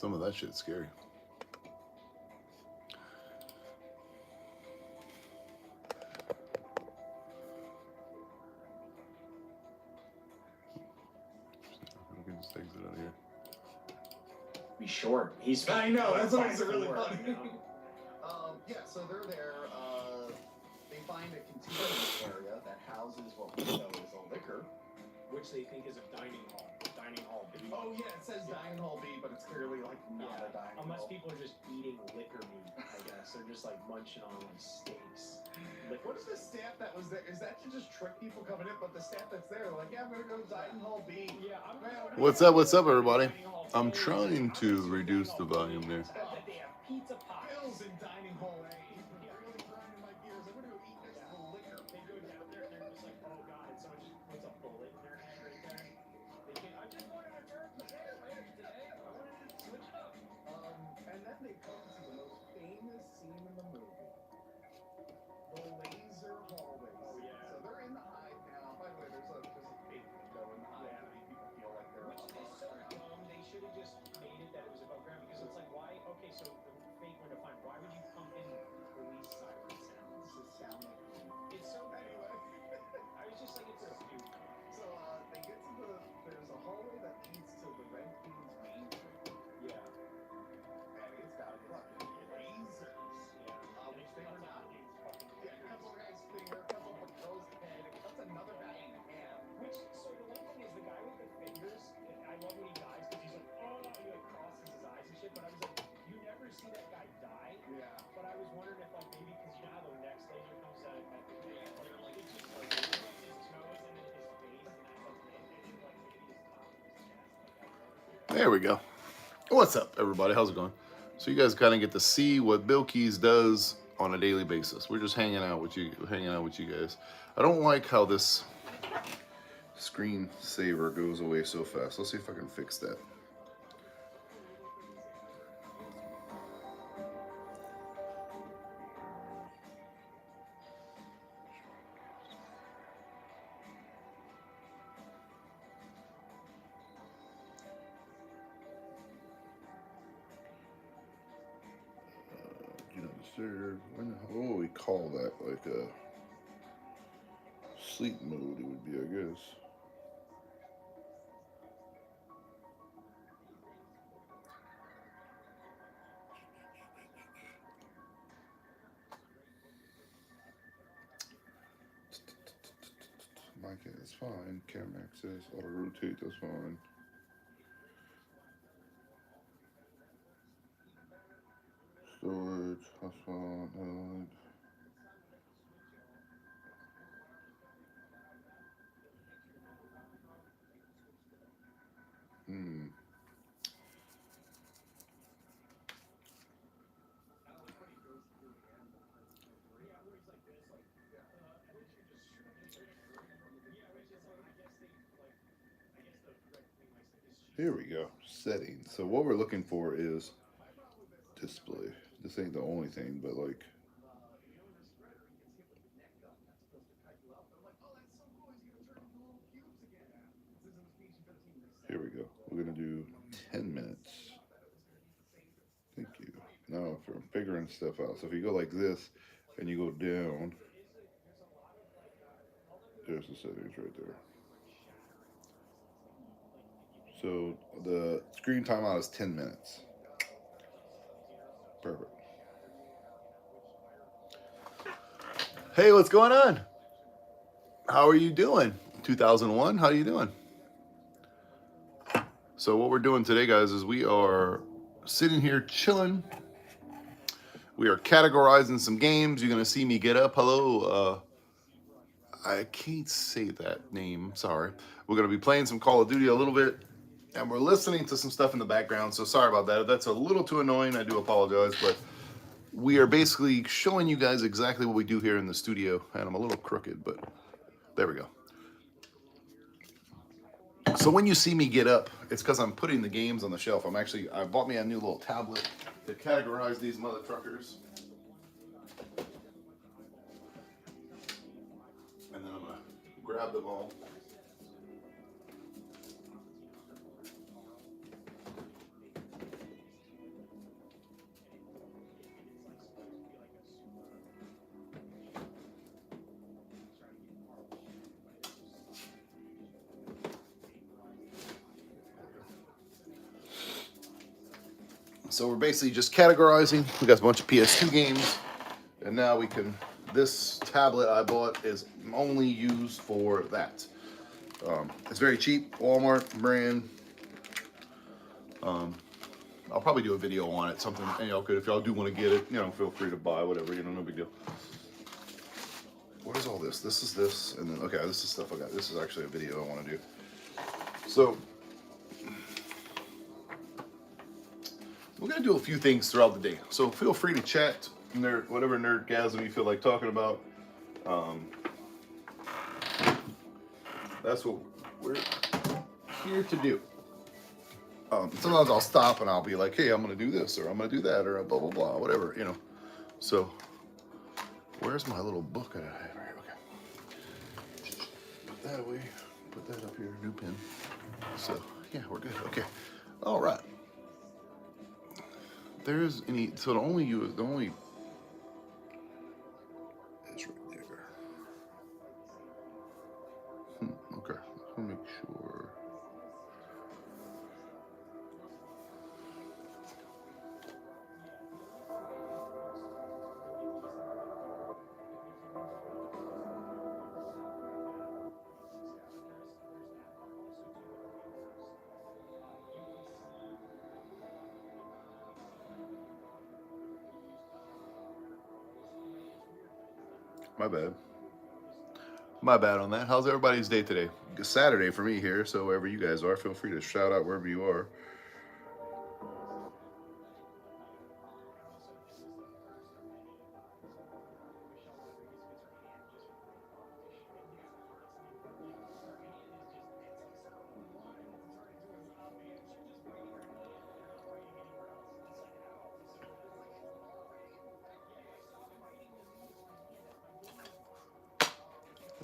Some of that shit's scary. We can just exit out of here. Be short. He's. I know. That's what makes it really funny. You know? Yeah. So they're there. They find a contiguous area that houses what we know is a liquor, Which they think is a dining hall. Dining hall B. Oh yeah, it says dining hall B, but it's clearly like not a dining Unless hall. people are just eating liquor meat, I guess. They're just like munching on like steaks. What is the staff that was there? Is that to just trick people coming in? But the staff that's there, they're like, yeah, I'm gonna go to dining hall B. Yeah, What's up, everybody? I'm trying to reduce the volume there. They have pizza pies. Bill's in dining hall A. Really grinding my gears. I'm gonna go eat next to the liquor. They go down there and they're just like, oh god, and someone just puts a bullet in their head right there. They think, I just wanted a turkey sandwich today. I wanted to switch it up. And then they come to the most famous scene in the movie. The laser hallways. Oh, yeah. So they're in the hive now. By the way, there's a big window in the hive to make people feel like they're Which is so dumb. They should have just made it that it was above ground because it's like, why? Okay, so the fake window, fine. Why would you pump in police siren sounds? to sound like It's so anyway. I was just like, it's so stupid. So they get to there's a hallway that leads to the Red Queen's main room. Yeah. And it's got fucking lasers. Which they were not. Yeah, it cuts a guy's finger, cuts off a girl's head, it cuts another guy in half. Which, so the one thing is the guy with the fingers, I love when he dies because he's like, oh, and he like crosses his eyes and shit, but I was like, you never see that guy die. Yeah. But I was wondering if like maybe because you know how the next laser comes out at the end, where like it's just like his toes and then his face, and that's like it, and like maybe his top of his chest. There we go. What's up, everybody? How's it going? So you guys kind of get to see what BillKeyz does on a daily basis. We're just hanging out with you guys. I don't like how this screen saver goes away so fast. Let's see if I can fix that. What would we call that? Like a sleep mode, it would be, I guess. Mic is fine. Camera access, auto rotate, that's fine. Storage, hotspot, node. Here we go. Settings. So what we're looking for is display. This ain't the only thing, but like. Here we go. We're gonna do 10 minutes. Thank you. Now for figuring stuff out. So if you go like this and you go down, there's the settings right there. So the screen timeout is 10 minutes. Perfect. Hey, what's going on? How are you doing? 2001, how are you doing? So what we're doing today, guys, is we are sitting here chilling. We are categorizing some games. You're going to see me get up. Hello. I can't say that name. Sorry. We're going to be playing some Call of Duty a little bit. And we're listening to some stuff in the background, so sorry about that. If that's a little too annoying, I do apologize, but we are basically showing you guys exactly what we do here in the studio, and I'm a little crooked, but there we go. So when you see me get up, it's because I'm putting the games on the shelf. I bought me a new little tablet to categorize these mother truckers. And then I'm going to grab them all. So we're basically just categorizing. We got a bunch of PS2 games, and now we can. This tablet I bought is only used for that. It's very cheap, Walmart brand. I'll probably do a video on it, something, and y'all could, if y'all do want to get it, you know, feel free to buy whatever, you know, no big deal. What is all this? This is this, and then, okay, this is stuff I got. This is actually a video I want to do. So, we're going to do a few things throughout the day. So feel free to chat, whatever nerdgasm you feel like talking about. That's what we're here to do. Sometimes I'll stop and I'll be like, hey, I'm going to do this, or I'm going to do that, or blah, blah, blah, whatever, you know. So, where's my little book I have here? Okay. Put that away. Put that up here. New pen. So, yeah, we're good. Okay. All right. There's any, so the only is right there. Okay. Let me make sure. My bad. My bad on that. How's everybody's day today? It's Saturday for me here, so wherever you guys are, feel free to shout out wherever you are.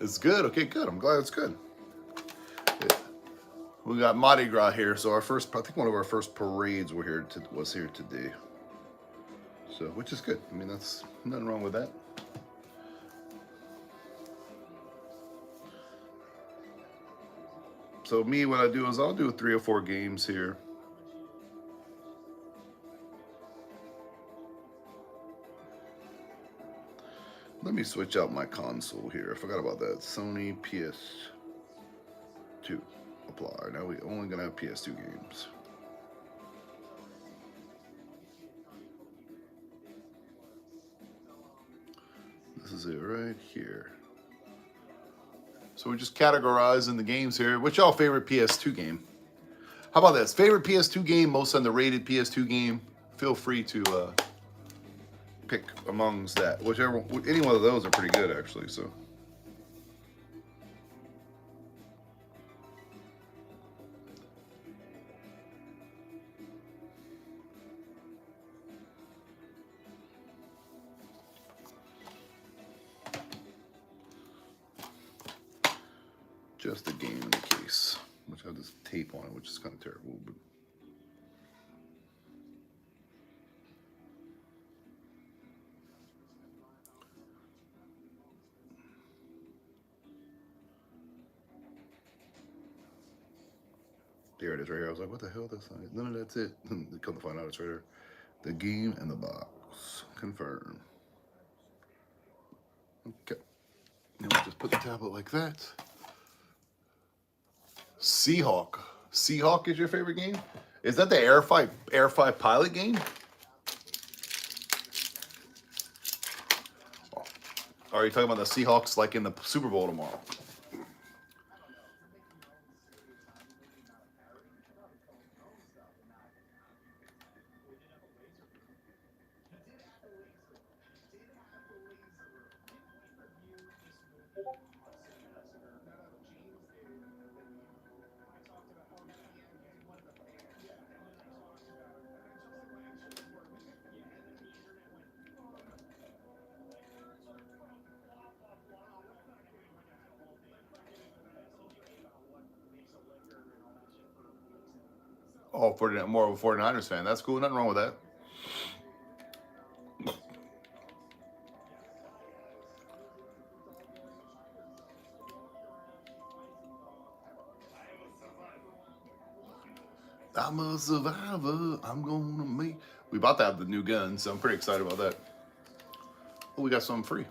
It's good. Okay, good. I'm glad it's good. Yeah. We got Mardi Gras here, so I think one of our first parades was here today. So, which is good. I mean, that's nothing wrong with that. So me, what I do is I'll do 3 or 4 games here. Let me switch out my console here. I forgot about that. Sony PS2 apply. Now we're only gonna have PS2 games. This is it right here. So we're just categorizing the games here. What's y'all favorite PS2 game? How about this? Favorite PS2 game, most underrated PS2 game? Feel free to pick amongst that. Whichever, any one of those are pretty good actually, so. Just a game in the case, which has this tape on it, which is kind of terrible. But there it is right here. I was like, what the hell? That's not it. None of that's it. Come to find out, it's right here. The game and the box. Confirm. Okay. Now we'll just put the tablet like that. Seahawk. Seahawk is your favorite game? Is that the Air 5 pilot game? Or are you talking about the Seahawks like in the Super Bowl tomorrow? Oh, more of a 49ers fan. That's cool. Nothing wrong with that. I'm a survivor. I'm gonna make. We about to have the new gun, so I'm pretty excited about that. Oh, we got something free.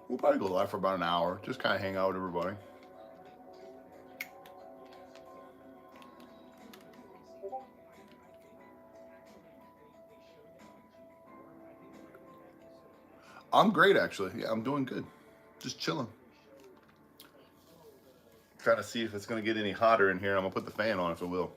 We'll probably go live for about an hour. Just kind of hang out with everybody. I'm great, actually. Yeah, I'm doing good. Just chilling. Trying to see if it's going to get any hotter in here. I'm going to put the fan on if it will.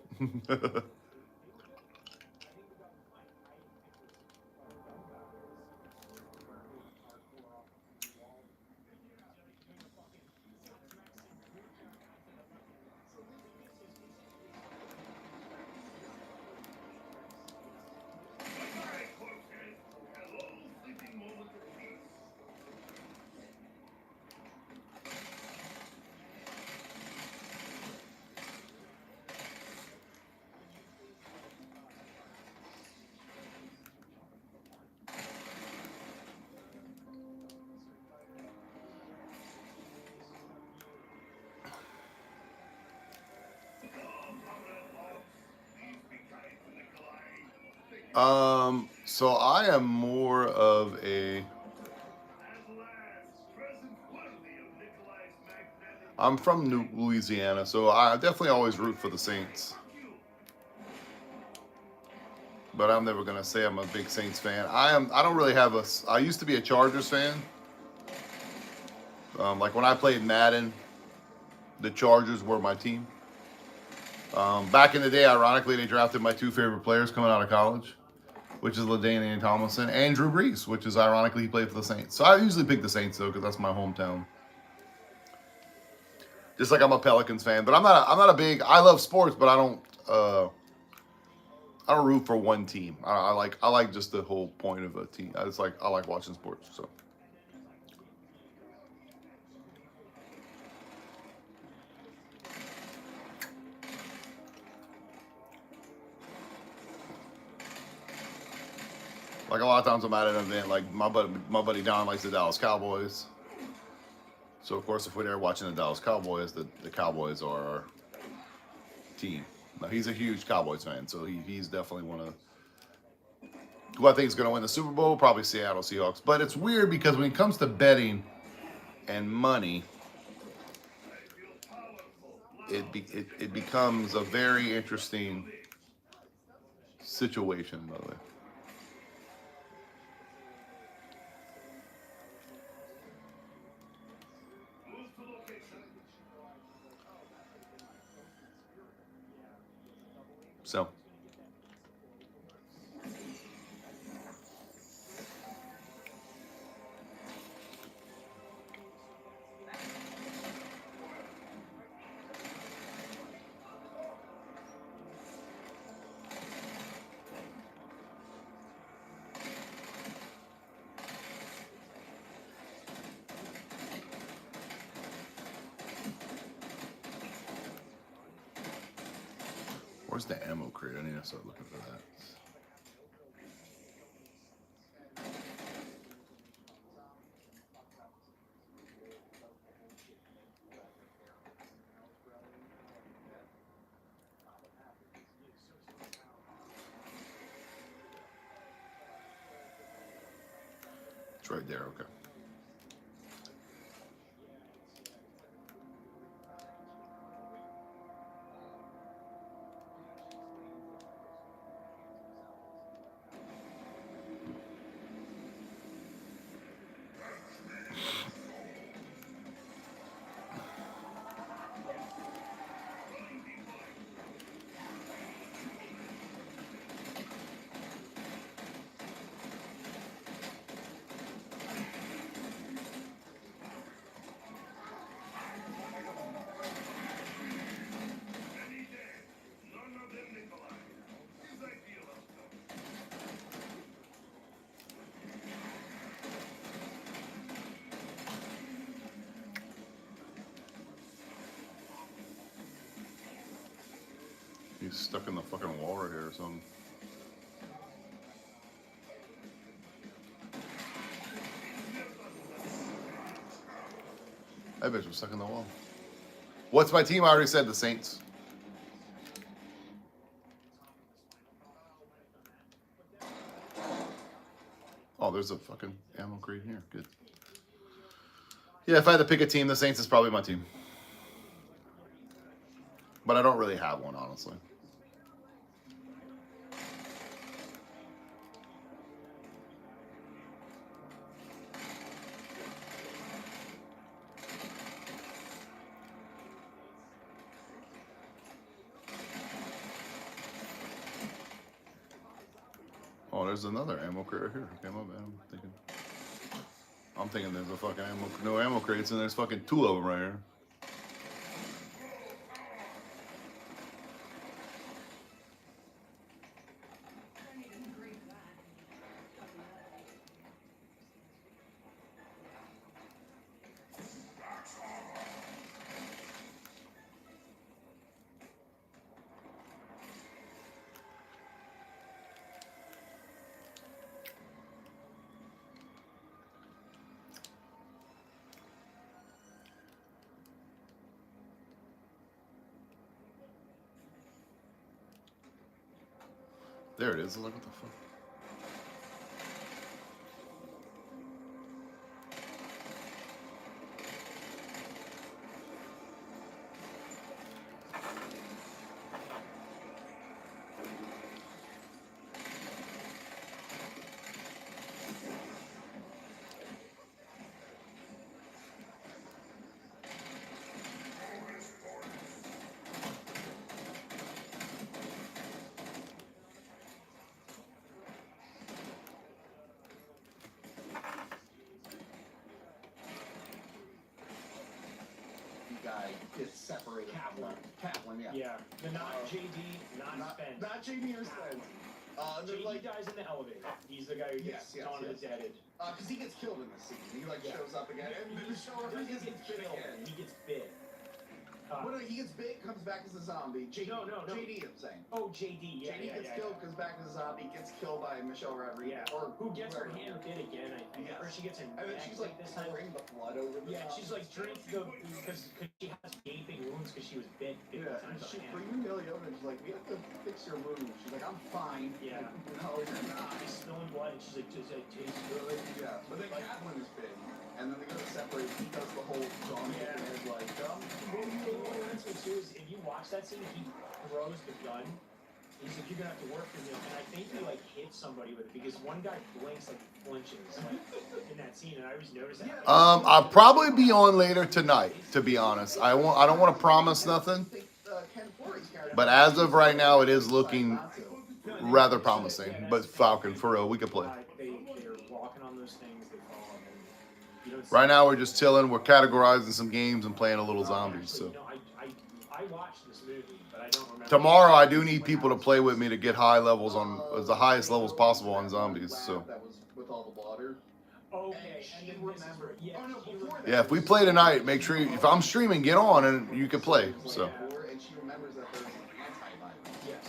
So I am more of a. I'm from Louisiana, so I definitely always root for the Saints. But I'm never gonna say I'm a big Saints fan. I don't really have a. I used to be a Chargers fan. Like when I played Madden, the Chargers were my team. Back in the day, ironically, they drafted my two favorite players coming out of college, which is LaDainian Tomlinson and Drew Brees, which is ironically he played for the Saints. So I usually pick the Saints though because that's my hometown. Just like I'm a Pelicans fan, but I'm not a big. I love sports, but I don't root for one team. I like just the whole point of a team. I like watching sports. So. Like a lot of times I'm at an event, like my buddy Don likes the Dallas Cowboys. So of course if we're there watching the Dallas Cowboys, the Cowboys are our team. Now he's a huge Cowboys fan, so he's definitely one of who I think is going to win the Super Bowl, probably Seattle Seahawks. But it's weird because when it comes to betting and money, it becomes a very interesting situation, by the way. So. Where's the ammo crate? I need to start looking for that. It's right there, okay. he's stuck in the fucking wall right here or something. That bitch was stuck in the wall. What's my team? I already said the Saints. Oh, there's a fucking ammo crate here. Good. Yeah, if I had to pick a team, the Saints is probably my team. But I don't really have one, honestly. Oh, there's another ammo crate right here. Okay, my bad. I'm thinking there's a fucking no ammo crates, and there's fucking 2 of them right here. There it is. Look what the fuck. Guy gets separated. Kaplan, yeah. Yeah, but not JD, not Spence. Not JD or Spence. There's JD like, dies in the elevator. He's the guy who gets gone and deaded. because he gets killed in this scene. He like shows up again, and then the show He gets doesn't get bit killed. again. He gets bit. Well, no, he gets bit, comes back as a zombie. JD, No. JD, I'm saying. Oh, JD, yeah, JD gets killed, comes back as a zombie, gets killed by Michelle Rodriguez. Yeah, Or who gets her whoever. hand bit again, I think. Yes. Or she gets her And then neck she's like this time. pouring the blood over the Yeah, top. she's like, drink the, because she has gaping wounds because she was bit 50 Yeah, and times on she, the for hand. you, Milliona, she's like, we have to fix your wound. She's like, I'm fine. Yeah. No, you're not. She's spilling blood and she's like, does it taste good? Yeah, but then Kaplan is big, and then they go to separate. He does the whole John Yeah. and like, What reminds me too is if you watch that scene, he throws the gun. He's like, you're gonna have to work for me. And I think he like hits somebody with it because one guy blinks like flinches like in that scene, and I always notice that. I'll probably be on later tonight, to be honest. I don't want to promise nothing, but as of right now, it is looking rather promising. But Falcon, for real, we could play. They're walking on those things. They fall on them. You don't see Right now, we're just chilling. We're categorizing some games and playing a little zombies. So I watched this movie, but I don't remember. tomorrow, I do need people to play with me to get high levels on the highest levels possible on zombies. So that was with all the water. Okay, and then remember, Oh no, before that. yeah, if we play tonight, make sure if I'm streaming, get on and you can play. So. And she remembers that there's an antivirus. Yes.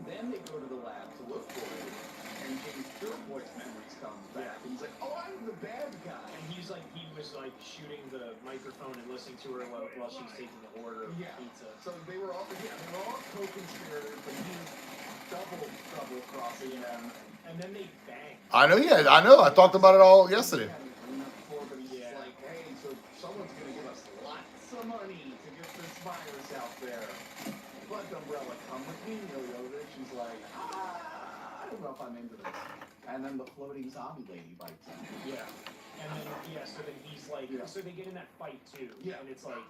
Then they go to the lab to look for it, and James Purevoice memories comes back, and he's like, "Oh, I'm the bad guy." And he was like shooting the microphone and listening to her while she was taking the order of pizza. So they were all co-conspirators, but he was double crossing them. And then they bang. I know, yeah, I know. I talked about it all yesterday. But he's just like, hey, so someone's gonna give us lots of money to get this virus out there. But Umbrella, come with me, Yo-Yo. She's like, I don't know if I'm into this. And then the floating zombie lady bites him. Yeah. And then so then he's like, so they get in that fight too. Yeah. And it's like,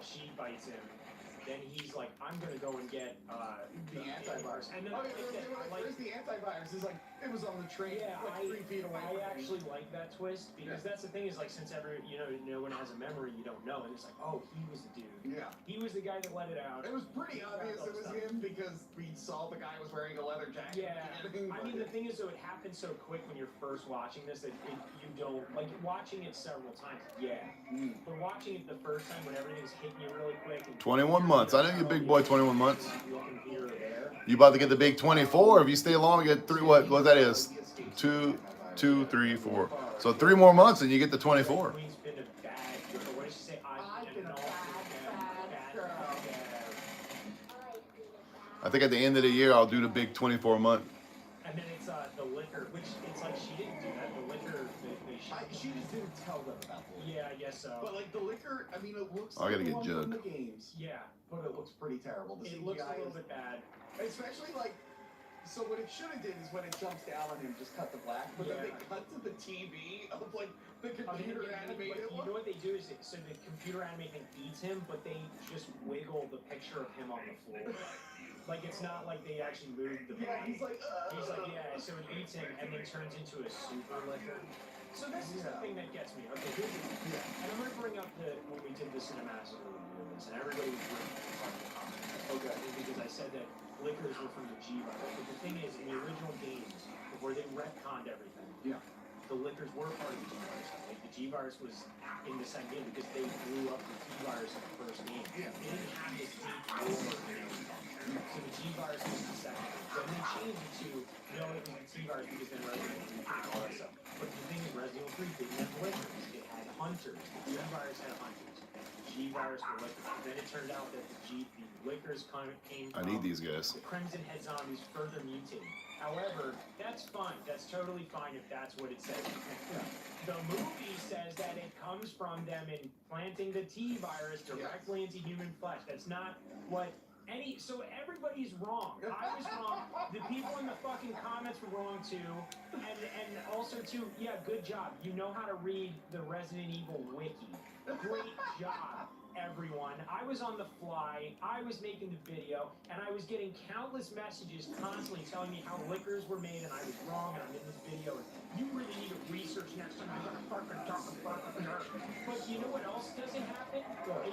she bites him. Then he's like, I'm gonna go and get The antivirus. And then where's the antivirus? It's like, it was on the train, like 3 feet away. I actually like that twist because that's the thing is like since no one has a memory, you don't know, and it's like, oh, he was the dude. Yeah. He was the guy that let it out. It was pretty obvious it was him because we saw the guy was wearing a leather jacket. Yeah, I mean the thing is though, it happens so quick when you're first watching this that you don't like watching it several times. Yeah, but watching it the first time when everything's hitting you really quick. And 21 months. months. I didn't get big boy 21 months. Looking here or there. You about to get the big 24. If you stay long, you get three. What that is? 2, 3, 4. So 3 more months and you get the 24. Queen's been a bad girl. What did she say? I've been a bad girl. I think at the end of the year, I'll do the big 24 month. And then it's the liquor, which it's like she didn't do that. The liquor, She just didn't tell them about the liquor. yeah, I guess so. But like the liquor, I mean, it looks I gotta like the get one from Jug. the games, Yeah, but it looks pretty terrible. The it looks a CGI little is- bit bad. Especially like, so what it should have did is when it jumps down on him, just cut the black, but then Yeah. they cut to the TV of like the I mean, computer animated you one. know what they do is so the computer animated beats him, but they just wiggle the picture of him on the floor. Like it's not like they actually moved the Yeah, body. he's like, Yeah, so it eats him and then turns into a super liquor. So this is the Yeah. thing that gets me. Okay, here's the Yeah. and I'm gonna bring up when we did the cinematic review of this, and everybody was really fucking comments. Okay. Because I said that liquors were from the G-Virus. But the thing is, in the original games, before they retconned everything, Yeah. the liquors were part of the G-Virus. Like the G-Virus was in the second game because they blew up the T-Virus in the first game. Yeah. They didn't have this deep over. So the G-Virus was the second game. Then they changed it to, no, it was the T-Virus because then Resident Evil 3 and all that stuff. But the thing is, Resident Evil 3 didn't have liquors. It had hunters. The G-Virus had hunters. The G-Virus were liquors. Then it turned out that the liquors came I from need these guys. the Crimson Head zombies further mutated. However, that's fine. That's totally fine if that's what it says. The movie says that it comes from them implanting the T-virus directly into human flesh. That's not what so everybody's wrong. I was wrong. The people in the fucking comments were wrong too. And also too, yeah, good job. You know how to read the Resident Evil wiki. Great job, everyone. I was on the fly, I was making the video, and I was getting countless messages constantly telling me how liquors were made and I was wrong and I'm in this video. And you really need to research next time you're gonna fucking talk about nerve. But you know what else doesn't happen?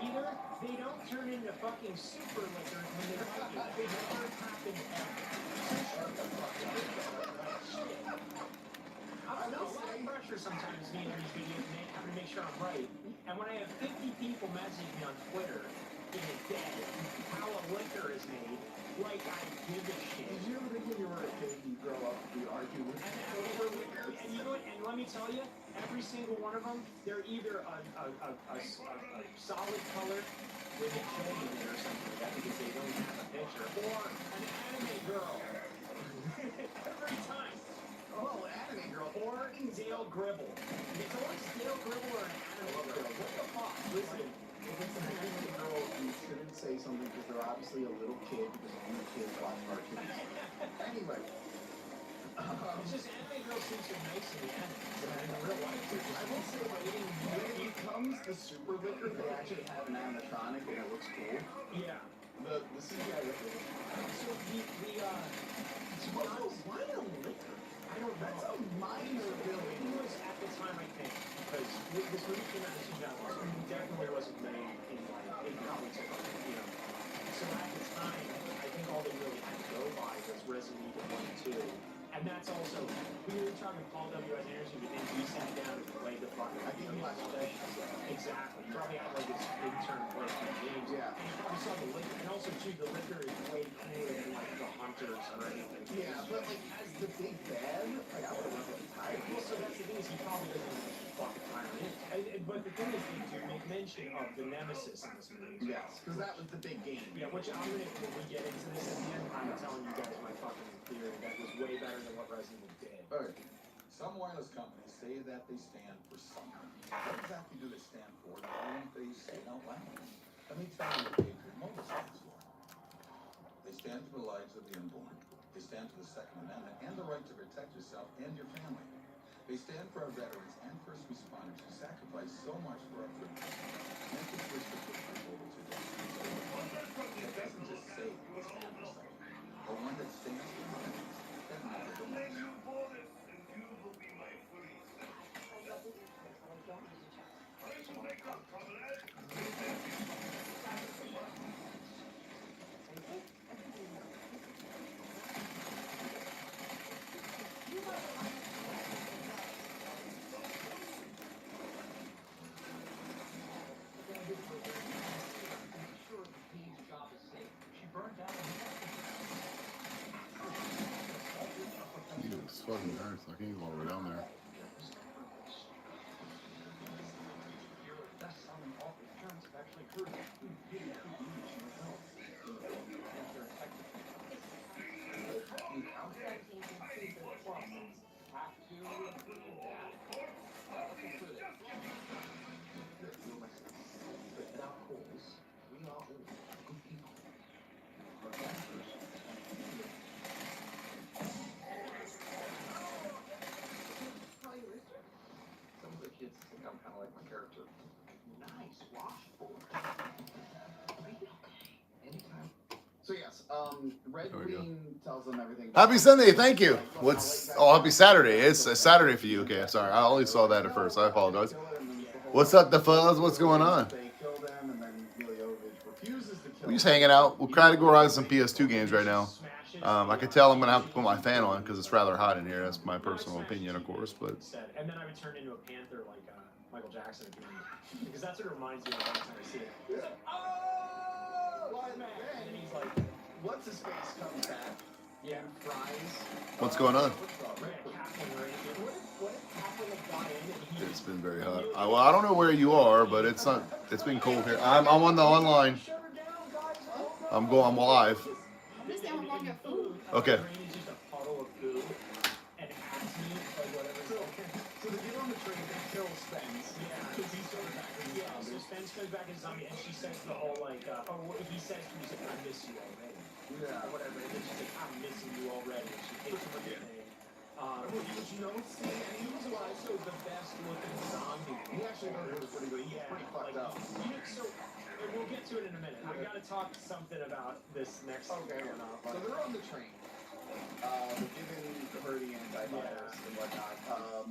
Either they don't turn into fucking super liquors when they fight you. It never happened ever. So shut the fuck up. Shit. I'm under a lot of pressure sometimes being in these videos and having to make sure I'm right. And when I have 50 people message me on Twitter in a day how a liquor is made, like I give a shit. Did you ever think when you were a kid you grow up to be arguing with And you know what? And let me tell you, every single one of them, they're either a solid color with a J in it or something like that because they don't have a picture, or an anime girl. Every time. Oh, anime girl. Or Dale Gribble. It's always Dale Gribble or an anime girl. What the fuck? Listen, if it's an anime girl, you shouldn't say something because they're obviously a little kid because only kids watch cartoons. Anyway. It's just anime girls seem so nice in the anime. And in real life, they're just I will say, like, when it becomes the super liquor, they actually have an animatronic and it looks cool. yeah. The CGI liquor. So why a liquor? I don't know. That's a minor It ability. was at the time, I think, because this movie came out in 2000, so it definitely wasn't made in like, it probably took, you know. So at the time, I think all they really had to go by was Resident Evil 1 and 2. And that's also, we were talking Paul W.S. Anderson, but then he sat down and played the fucking I think he watched all day. Exactly. He probably had like his intern play some games. Yeah. And he probably saw the liquor. And also, too, the liquor is way cooler than like the hunters or anything. Yeah, but like as the big bad, like I would have went with the tiger. Well, so that's the thing is he probably doesn't fucking hire in. But the thing is, they do make mention of the nemesis in this movie. Yes, because that was the big game. Yeah, which I'm gonna, when we get into this at the end, I'm telling you guys my fucking theory that was way better than what Resident Evil did. Alright, some wireless companies say that they stand for something. What exactly do they stand for? Why don't they say it out loud? Let me tell you what Patriot Mobile stands for. They stand for the lives of the unborn. They stand for the Second Amendment and the right to protect yourself and your family. They stand for our veterans and first responders who sacrifice so much for our freedom. Make the switch to Patriot Mobile today. It doesn't just say they stand for something, but one that stands for something that matters the most. fucking Christ. I can't go all the way down there. Some of the kids think I'm kind of like my character. Nice washboard. Anytime. So yes, Red There we go. Queen tells them everything. Happy Sunday, thank you. What's happy Saturday? It's a Saturday for you. Okay, sorry. I only saw that at first. I apologize. What's up, the fellas? What's going on? They kill them, and then Miliovich refuses to kill We're just them. hanging out. We'll categorize some PS2 games right now. I can tell I'm gonna have to put my fan on because it's rather hot in here. That's my personal opinion, of course. But And then I would turn into a panther like Michael Jackson at the end. Because that's what it reminds me of every time I see it. It's like, oh, What? man. And then he's like, What's his face comes back? yeah, Fries. what's going on? Red Kaplan or anything. What if Kaplan had got in and he It's been very hot. Well, I don't know where you are, but it's not. It's been cold here. I'm on the online. shut her down, guys. I'm live. I'm just saying I'm going to get food. Okay. My brain is just a puddle of goo and ass meat, like whatever. So they get on the train, they kill Spence. Yeah. Because he's sort of back in the Yeah, so zombie. Spence comes back as a zombie and she says the whole like, he says to me, he's like, I miss you already. Yeah. Or whatever. And then she's like, I'm missing you already. And she takes him with the thing. But you know, see, and he was also the best looking zombie. He actually was pretty good. He's pretty fucked up. So, and we'll get to it in a minute. I gotta talk something about this next Okay. one off. So they're on the train. They're giving her the antivirus and whatnot.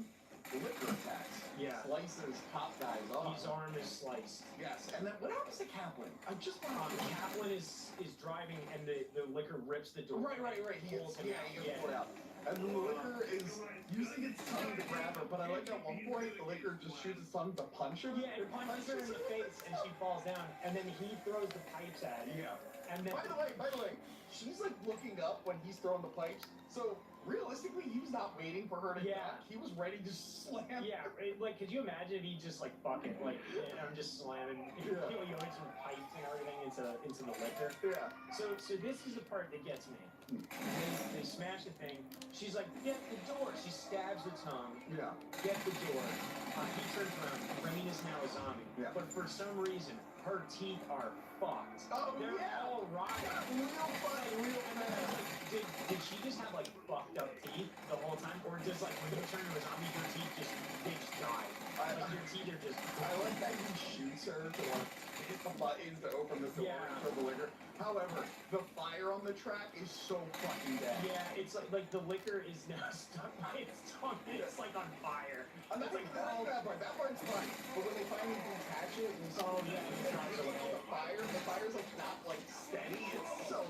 The liquor attacks. Yeah. Slices top guys off. His arm is sliced. Yes. And then what happens to Kaplan? I just want to. Kaplan is driving and the liquor rips the door. Right. He Pulls gets, him yeah, out. he gets pulled out. And the liquor is using its tongue to grab her, but I like at one point the liquor just shoots its tongue to punch her. Yeah, it punches her in the face and she falls down. And then he throws the pipes at her. Yeah. And then By the way, she's like looking up when he's throwing the pipes. So realistically, he was not waiting for her to duck. He was ready to slam. yeah, like, could you imagine if he just like fuck it, like I'm just slamming, you know, some pipes and everything into the liquor. Yeah. So this is the part that gets me. They smash the thing. She's like, get the door. She stabs the tongue. Yeah. Get the door. He turns around. Rain is now a zombie. Yeah. But for some reason, her teeth are fucked. Oh, They're yeah. all rotten. Real funny, real bad. Did she just have like fucked up teeth the whole time, or just like when you turn into a zombie, your teeth just die? Like your teeth are just. I like that he shoots her to like hit the buttons to open the door and throw the liquor. However, the fire on the track is so fucking dead. Yeah, it's like the liquor is now stuck by its tongue. It's like on fire. And that's like that part. That part's fine. But when they finally detach it and Oh yeah, it drives away. the fire's like not like steady. It's so.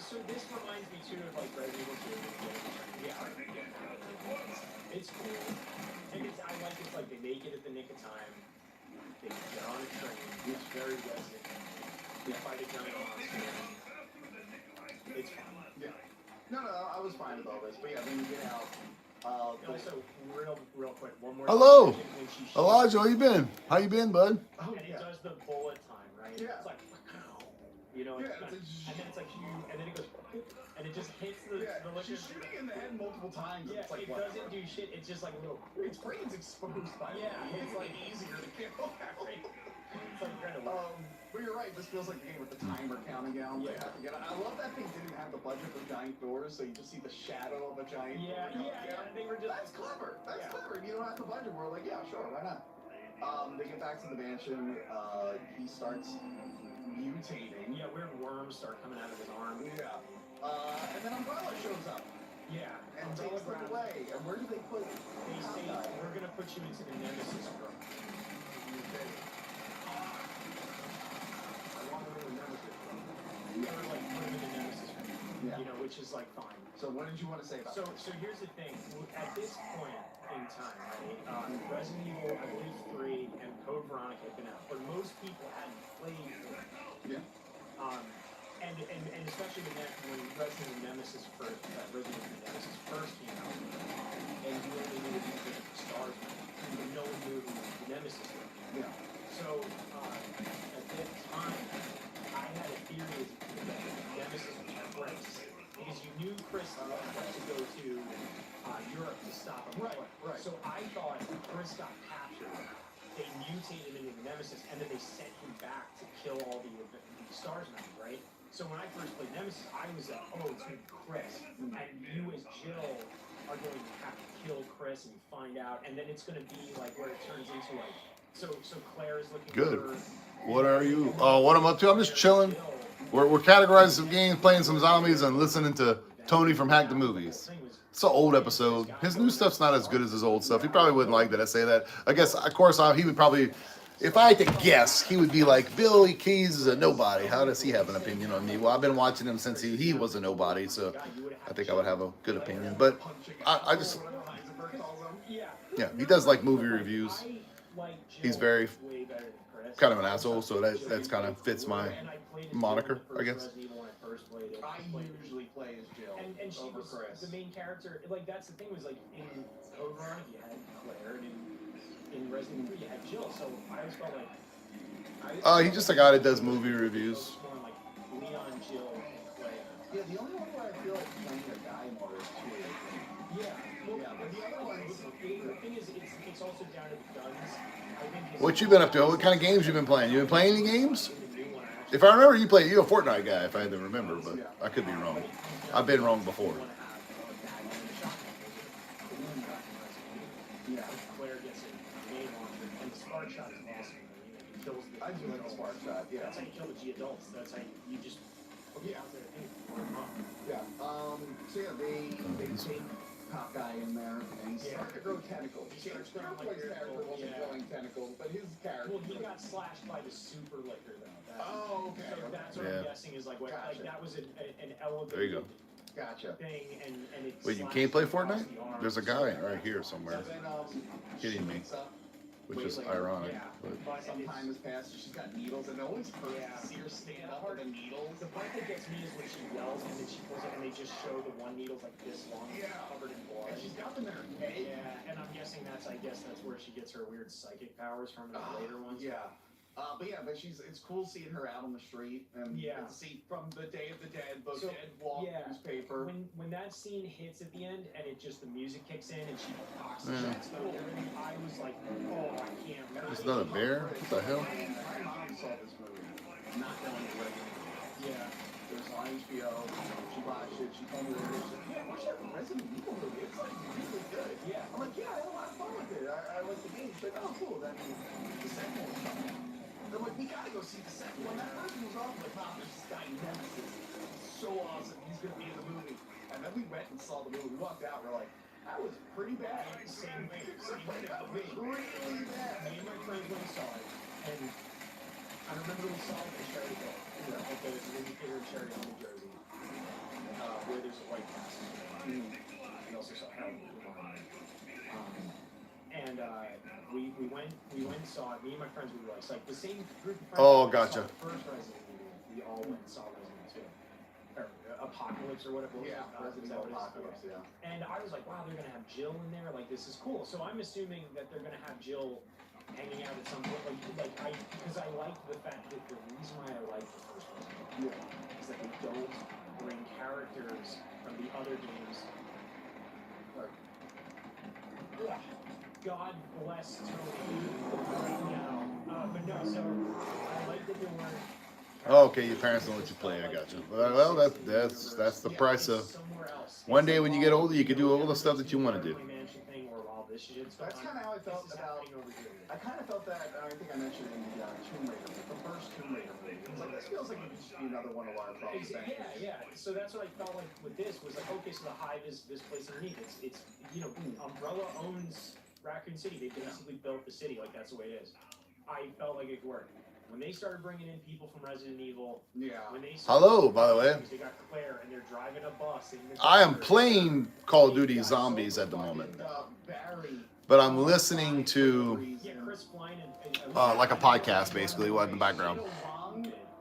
So this reminds me too of like Resident Evil 2. Yeah. It's cool. And I like it's like they make it at the nick of time. They get on a train. It's very Resident. They fight a giant monster. It's fun. Yeah. No, I was fine with all this. But yeah, then you get out. Also, real quick, one more. Hello. thing. When she shoots- Elijah, how you been? How you been, bud? Oh, And it yeah. does the bullet time, right? Yeah. It's like, you know, Yeah, it's it's like, and then it's like and then it goes, and it just hits the liquor. she's shooting in the head multiple times. Yeah, It's like, it whatever. doesn't do shit. It's just like a little. Its brain's exposed by Yeah, it's like easier to kill. It's like incredible. But you're right, this feels like a game with the timer counting down. Yeah. I love that they didn't have the budget for giant doors, so you just see the shadow of a giant door. They were just. That's clever. That's clever. You don't have the budget. We're like, yeah, sure, why not? They get back to the mansion. He starts mutating. Yeah, weird worms start coming out of his arm. Yeah. And then Umbrella shows up Yeah. and takes them away. And where do they put They say we're gonna put you into the Nemesis group. They were like put him in the Nemesis group. Yeah. You know, which is like fine. So what did you want to say about So this? here's the thing. At this point in time, right, Resident Evil, I believe 3 and Code Veronica had been out, but most people hadn't played it. Yeah. And especially when Resident Evil Nemesis first, Resident Evil Nemesis first came out, thought Chris got captured, they mutated him into the Nemesis, and then they sent him back to kill all the Stars members, right? So when I first played Nemesis, I was like, oh, it's gonna be Chris, and you as Jill are going to have to kill Chris and find out, and then it's gonna be like where it turns into like, so Claire is looking Good. for her. What are you? Oh, what I'm up to? I'm just chilling. We're categorizing some games, playing some zombies, and listening to Tony from Hack the Movies. It's an old episode. His new stuff's not as good as his old stuff. He probably wouldn't like that I say that. I guess, of course, he would probably, if I had to guess, he would be like, BillKeyz is a nobody. How does he have an opinion on me? Well, I've been watching him since he was a nobody, so I think I would have a good opinion. But I just, yeah, he does like movie reviews. He's very kind of an asshole, so that's kind of fits my moniker, I guess. I usually play as Jill And she over was Chris. the main character. Like that's the thing was like in Troeger you had Claire, and in Resident Evil you had Jill. So I always felt like He's just a guy that does movie reviews. More like Leon, Jill, and Claire. Yeah, the only one where I feel like playing a guy more is two. Yeah. Well, Yeah, but the other one, the thing is, it's also down to the guns. I think his- What you been up to? What kind of games you been playing? You been playing any games? the new one, actually. If I remember, you're a Fortnite guy, if I had to remember, but I could be wrong. I've been wrong before. Yeah, Claire gets a name on it, and the spark shot is awesome. It kills the. I do like the spark shot, yeah. That's how you kill the G adults. That's how you just. Yeah. Yeah. Yeah. So yeah, they take top guy in there, and he's starting to grow tentacles. He starts growing like Starboy's your- character wasn't yeah. growing tentacles, but his character. Well, he got slashed by the super liquor though. That's, Oh, okay. So that's what Yeah. I'm guessing is like what Gotcha. like that was an elevated There you go. Gotcha. thing, and it. Wait, you slashed can't play across Fortnite? the arm. There's a guy right here somewhere, So then, Kidding she me. wakes up, which is Wait, ironic. Yeah. But But some time has passed, and she's got needles, and it always hurts Yeah. to see her stand up with the needles. The part that gets me is when she yells and then she pulls it and they just show the one needle's like this long, Yeah. covered in blood. And she's got them in her head. Yeah, and I'm guessing that's where she gets her weird psychic powers from in the later ones. Yeah. But it's cool seeing her out on the street and Yeah. see from the Day of the Dead, the So, Dead Walk yeah. newspaper. When that scene hits at the end and the music kicks in and she talks Yeah. and stuff, I was like, oh, I can't. There's another bear? What the hell? My mom saw this movie, not knowing the Resident Evil. Yeah. It was on HBO. She watched it. She told me that it was like, yeah, watch that Resident Evil movie. It's like really good. Yeah. I'm like, yeah, I had a lot of fun with it. I like the game. She's like, oh, cool. Then the second one was coming out. I'm like, we gotta go see the second one. That first one was awesome. Like, wow, there's this guy Nemesis. So awesome. He's gonna be in the movie. And then we went and saw the movie. We walked out. We're like, that was pretty bad. Same thing. That was really bad. Me and my friends went and saw it, and I remember we saw it in Cherryville, at the movie theater in Cherry Hill, New Jersey, where there's a White Castle. We also saw Hell. And we went and saw it. Me and my friends, we were like the same group of friends. Oh, that gotcha. saw the first Resident Evil. We all went and saw Resident Evil 2. Or Apocalypse or whatever. Yeah, Is Resident that Evil what it is? Apocalypse, yeah. And I was like, wow, they're gonna have Jill in there. Like, this is cool. So I'm assuming that they're gonna have Jill hanging out at some point. Because I like the fact that the reason why I like the first one is that they don't bring characters from the other games. Like, ugh, God bless Tony right now. But no, so I like that there weren't. Oh, okay, your parents don't let you play. I got you. Well, that's the price of. One day when you get older, you can do all the stuff that you want to do. That's kind of how I felt about. I kind of felt that. I think I mentioned in the Tomb Raider, the first Tomb Raider movie. It's like this feels like it could just be another one of our problems. Yeah. So that's what I felt like with this was like, okay, so the Hive is this place underneath. It's Umbrella owns Raccoon City. They basically built the city. Like that's the way it is. I felt like it could work. When they started bringing in people from Resident Evil, when they Hello, by the way. they got Claire and they're driving a bus. I am playing Call of Duty Zombies at the moment, but I'm listening to Chris Klein and like a podcast, basically, what in the background.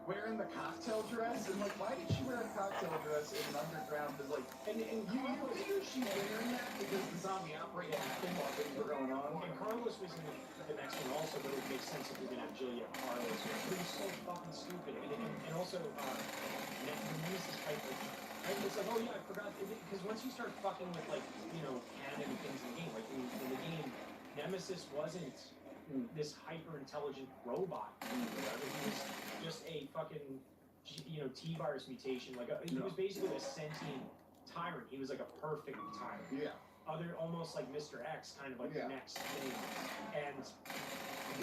Wearing the cocktail dress, and like, why did she wear a cocktail dress in an underground? Is like, and you figure she's wearing that because the zombie outbreak happened while things were going on. And Carlos was in the next one also, but it would make sense if we're gonna have Julia Carlos. It was so fucking stupid, and also the news is like, it's like, oh yeah, I forgot because once you start fucking with canon and things in the game, like in the game, Nemesis wasn't this hyper intelligent robot. Whatever. He was just a fucking T-virus mutation. He was basically a sentient tyrant. He was like a perfect tyrant. Yeah. Almost like Mr. X, kind of like the next thing. And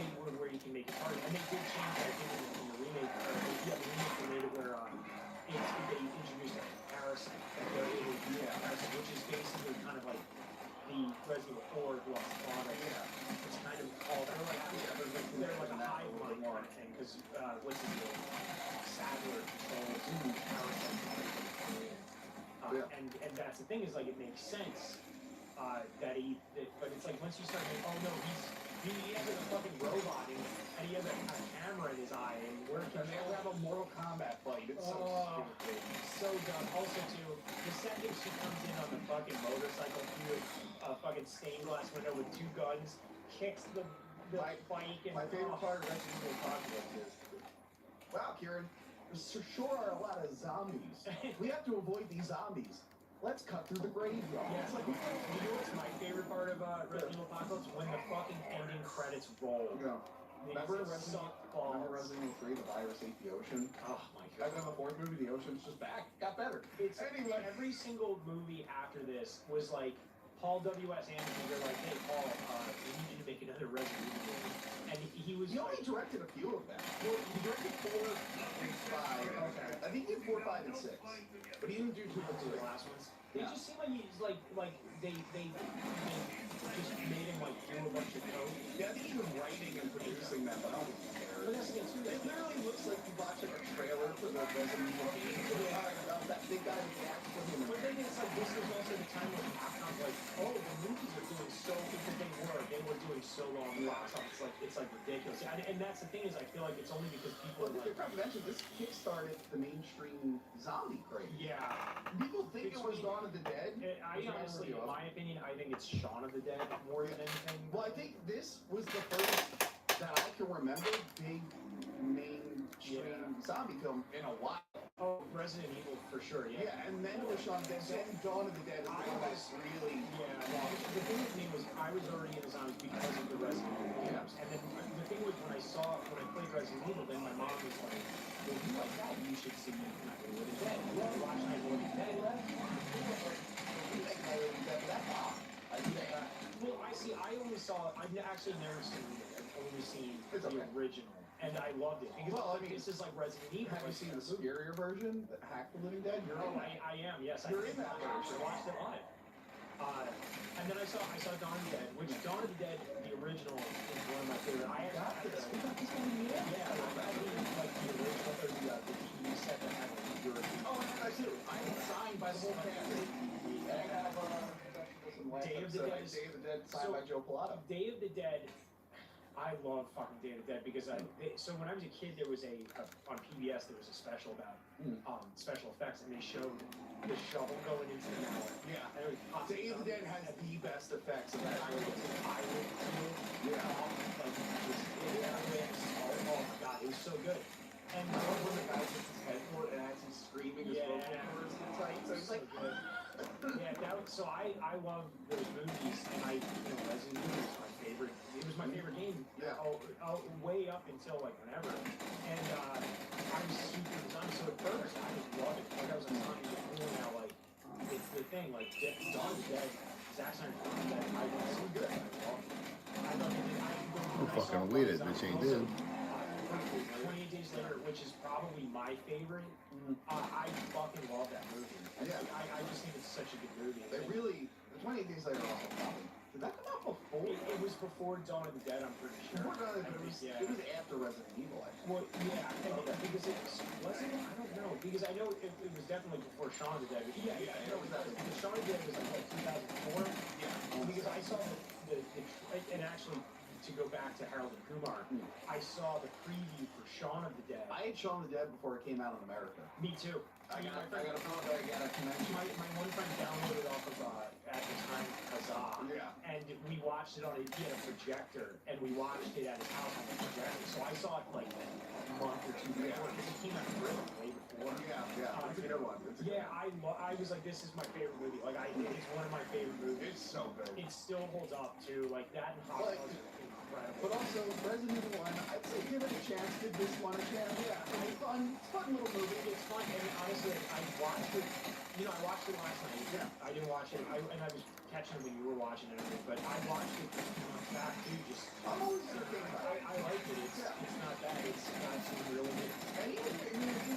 they were where you can make it harder. And they did change that thing in the remake. The remake they made it where they introduced a parasite that they're able to parasite, which is basically kind of like the Resident Evil 4 Lost Father. Yeah. It's kind of called, they're like a hive mind kind of thing, because what's his name? Sadler controls parasite. And that's the thing, is like it makes sense but it's like once you start thinking, oh no, he has a fucking robot and he has a camera in his eye and we're And they have a Mortal Kombat fight. It's so stupid. So dumb. Also too, the second she comes in on the fucking motorcycle through a fucking stained glass window with two guns, kicks the bike and My favorite part of Resident Evil Apocalypse is, wow, Kieran, there sure are a lot of zombies. We have to avoid these zombies. Let's cut through the graveyard. Yeah, it's like, you know what's my favorite part of Resident Evil Apocalypse? When the fucking ending credits roll. Yeah. Remember Resident Evil 3, the virus ate the ocean? Oh my And god. then the fourth movie, the ocean's just back. Got better. It's every single movie after this was like Paul W.S. Anderson. They're like, hey Paul, we need you to make another Resident Evil movie. And he was. He only directed a few of them. Well, he directed 4 and 5. Okay. I think he did 4, 5, and 6. But he didn't do 2 and 3. The last ones. They just seem like he's like they just made him like do a bunch of code. Yeah, I think he was writing and producing them, but I don't care. But that's the thing too. It literally looks like you watch like a trailer for the Resident Evil game. About that big guy with the axe for him. But then it's like this was also the time when Capcom's like, oh, the movies are doing so because they were doing so long in the box office. It's like ridiculous. And that's the thing, is I feel like it's only because people Well, are like, I mentioned this kickstarted the mainstream zombie craze. yeah. People think it was Dawn of the Dead. I honestly, in my opinion, I think it's Shaun of the Dead more than anything. Well, I think this was the first that I can remember big mainstream zombie film in a while. Oh, Resident Evil for sure, yeah. Yeah, and then it was Shaun of the Dead, then Dawn of the Dead is the one that's really The thing with me was I was already into zombies because of the Resident Evil games. And then the thing was when I played Resident Evil, then my mom was like, well, you like that, you should see Night of the Living Dead. You want to watch Night of the Living Dead? Well, I only saw, I've actually never seen it. I've only seen the original. And I loved it. Because this is like Resident Evil. Have you seen the superior version, the Hack the Living Dead? I am, yes. You're in that version. I watched it live. And then I saw Dawn of the Dead, which Dawn of the Dead, the original, is one of my favorite. I got this. We got this one in the end. Yeah, I mean, like the original, or the DVD set that had like the European. Oh, and I too. I am signed by the whole family. I have Day of the Dead. Day of the Dead signed by Joe Pilato. Day of the Dead. I love fucking Day of the Dead because so when I was a kid, there was on PBS there was a special about special effects, and they showed the shovel going into the mountain. Yeah. And it was Day of the Dead has the best effects of that. Oh my god, it was so good. And I love when the guy puts his head for it and as he's screaming his vocal cords inside. So he's like, so I love those movies, and Resident Evil was my favorite. It was my favorite game. Yeah. Way up until like whenever. And I was super excited. So at first I just loved it. Like I was like, now like it's the thing. Like Dawn of the Dead, Zack Snyder, I was so good. I thought it did. I'm fucking with it, bitch ain't dead. 28 Days Later, which is probably my favorite. I fucking love that movie. I just think it's such a good movie. They really, the 28 Days Later also probably. Did that come out before? It was before Dawn of the Dead, I'm pretty sure. Before Dawn of the Dead, it was after Resident Evil, actually. Well, yeah, I think because wasn't it? I don't know. Because I know it was definitely before Shaun of the Dead. Yeah, I know exactly. Because Shaun of the Dead was like 2004. Yeah. Because I saw and actually, to go back to Harold and Kumar, I saw the preview for Shaun of the Dead. I had Shaun of the Dead before it came out in America. Me too. I got a connection. My one friend downloaded off of at the time Huzzah. Yeah. And we watched it on he had a projector, and we watched it at his house on the projector. So I saw it like a month or two before, because it came out really way before. Yeah. It's a good one. It's a good one. I was like, this is my favorite movie. Like, it's one of my favorite movies. It's so good. It still holds up too. Like that and Hot But- Fuzz are incredible. But also, Resident Evil 1, I'd say give it a chance. Give this one a chance. Yeah. It's fun. It's a fun little movie. It's fun, and honestly, I watched it. You know, I watched it last night. Yeah. I didn't watch it. And I was catching it when you were watching it and everything. But I watched it a few months back too. Just I'm always entertained by it. I like it. It's not bad. It's got some really good. And even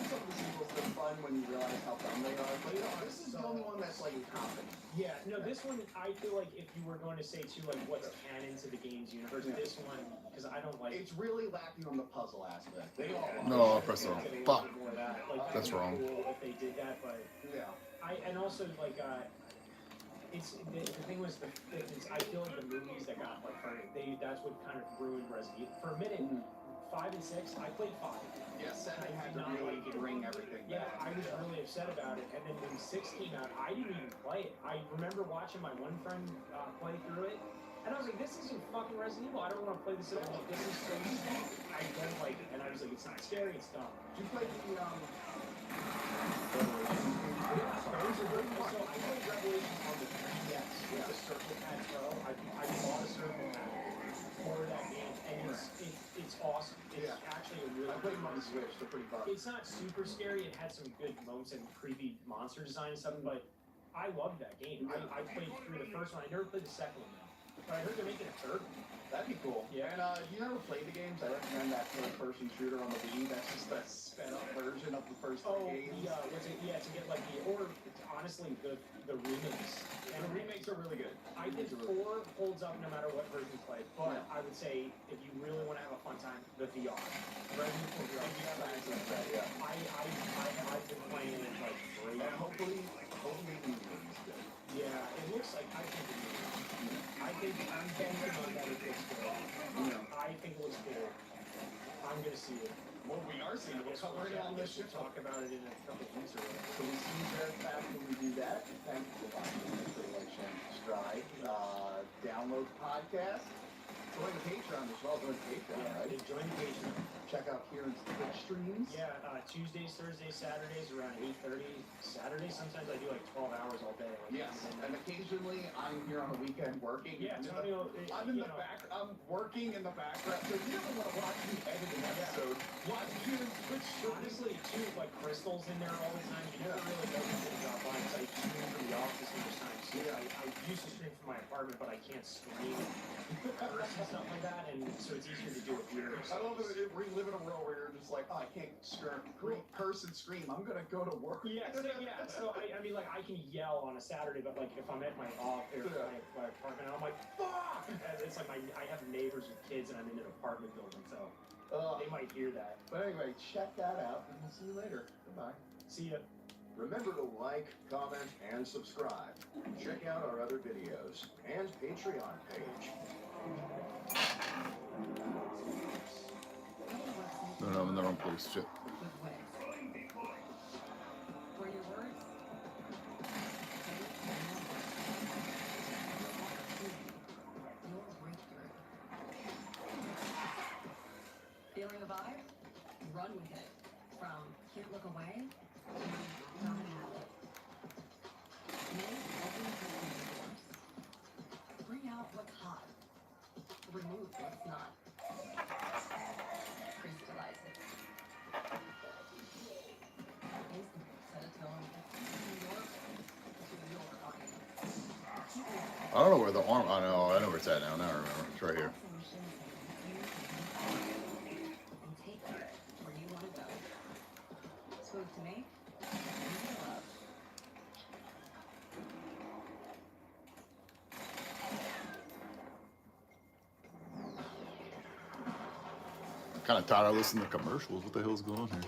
some of the sequels, they're fun when you realize how dumb they are. But this is the only one that's like confident. Yeah. No, this one I feel like if you were going to say too, like what's canon to the games universe, Yeah. this one because I don't like. It's really lacking on the puzzle aspect. They all are. No, press on. Get a little Fuck. bit more of that. Like, That's that'd be wrong. Cool if they did that, but. Yeah. And also like it's the thing was I feel like the movies that got like that's what kind of ruined Resident Evil. For a minute, 5 and 6, I played 5. Yeah, 7 I had did to not really like it. bring everything Yeah, back. I was really upset about it. And then when 6 came out, I didn't even play it. I remember watching my one friend play through it, and I was like, "This isn't fucking Resident Evil. I don't want to play this at all. Like, this is so stupid." I don't like it, and I was like, "It's not scary. It's dumb." Did you play the So I played Revelation on the 3DS with the Circle Pad Pro. I bought a Circle Pad for that game, and it's awesome. It's actually a really I played them on the Switch. They're pretty fun. It's not super scary. It had some good moments and creepy monster design and stuff, but I loved that game. I played through the first one. I never played the second one though. But I heard they're making a third one. That'd be cool. Yeah. And you never played the games? I recommend that third-person shooter on the Wii. That's just a sped-up version of the first Oh, games. what's it? Yeah, to get like or honestly the remakes. And the remakes are really good. I think 4 holds up no matter what version you play. But I would say if you really want to have a fun time, the VR. Resident Evil VR. Yeah. I've been playing it like great. And hopefully the new one is good. Yeah, it looks like I think I'm banking on that it looks good. I think it looks cool. I'm gonna see it. Well, we are seeing it. We'll cover it on this We'll show. talk about it in a couple of weeks or whatever. So we see you guys back when we do that. Thank you for watching. Make sure you like, share, and subscribe. Download the podcast. Join the Patreon as well. Join the Patreon, Yeah, right? join the Patreon. Check out Kieran's Twitch streams. Yeah, Tuesdays, Thursdays, Saturdays around 8:30. Saturdays sometimes I do like 12 hours all day. Like, Yes, and occasionally I'm here on the weekend working. Yeah, I'm in the back. I'm working in the background. So if you ever want to watch me edit an episode, watch Kieran's Twitch stream. honestly, too, like Crystal's in there all the time. You never really know who's gonna drop by. Because I stream from the office most times. So I used to stream from my apartment, but I can't stream curse and stuff like that, and so it's easier to do it here. I love it. We live in a world where you're just like, oh, I can't curse and scream. I'm gonna go to work. Yeah, so I mean, like, I can yell on a Saturday, but like if I'm at my office or my apartment, I'm like, fuck! And it's like I have neighbors with kids, and I'm in an apartment building, so they might hear that. But anyway, check that out, and we'll see you later. Goodbye. See ya. Remember to like, comment, and subscribe. Check out our other videos and Patreon page. No, I'm in the wrong place. Shit. For your words. Yours break through. Feeling a vibe? Run with it. From can't look away to gotta have it. Make every person yours. Bring out what's hot. Remove what's not. Crystallize it. Set a tone to your audience. I don't know where the arm. I know where it's at now. Now I remember. It's right here. And take it where you want to go. Smooth to make, easy to love. Kind of tired of listening to commercials. What the hell's going on here?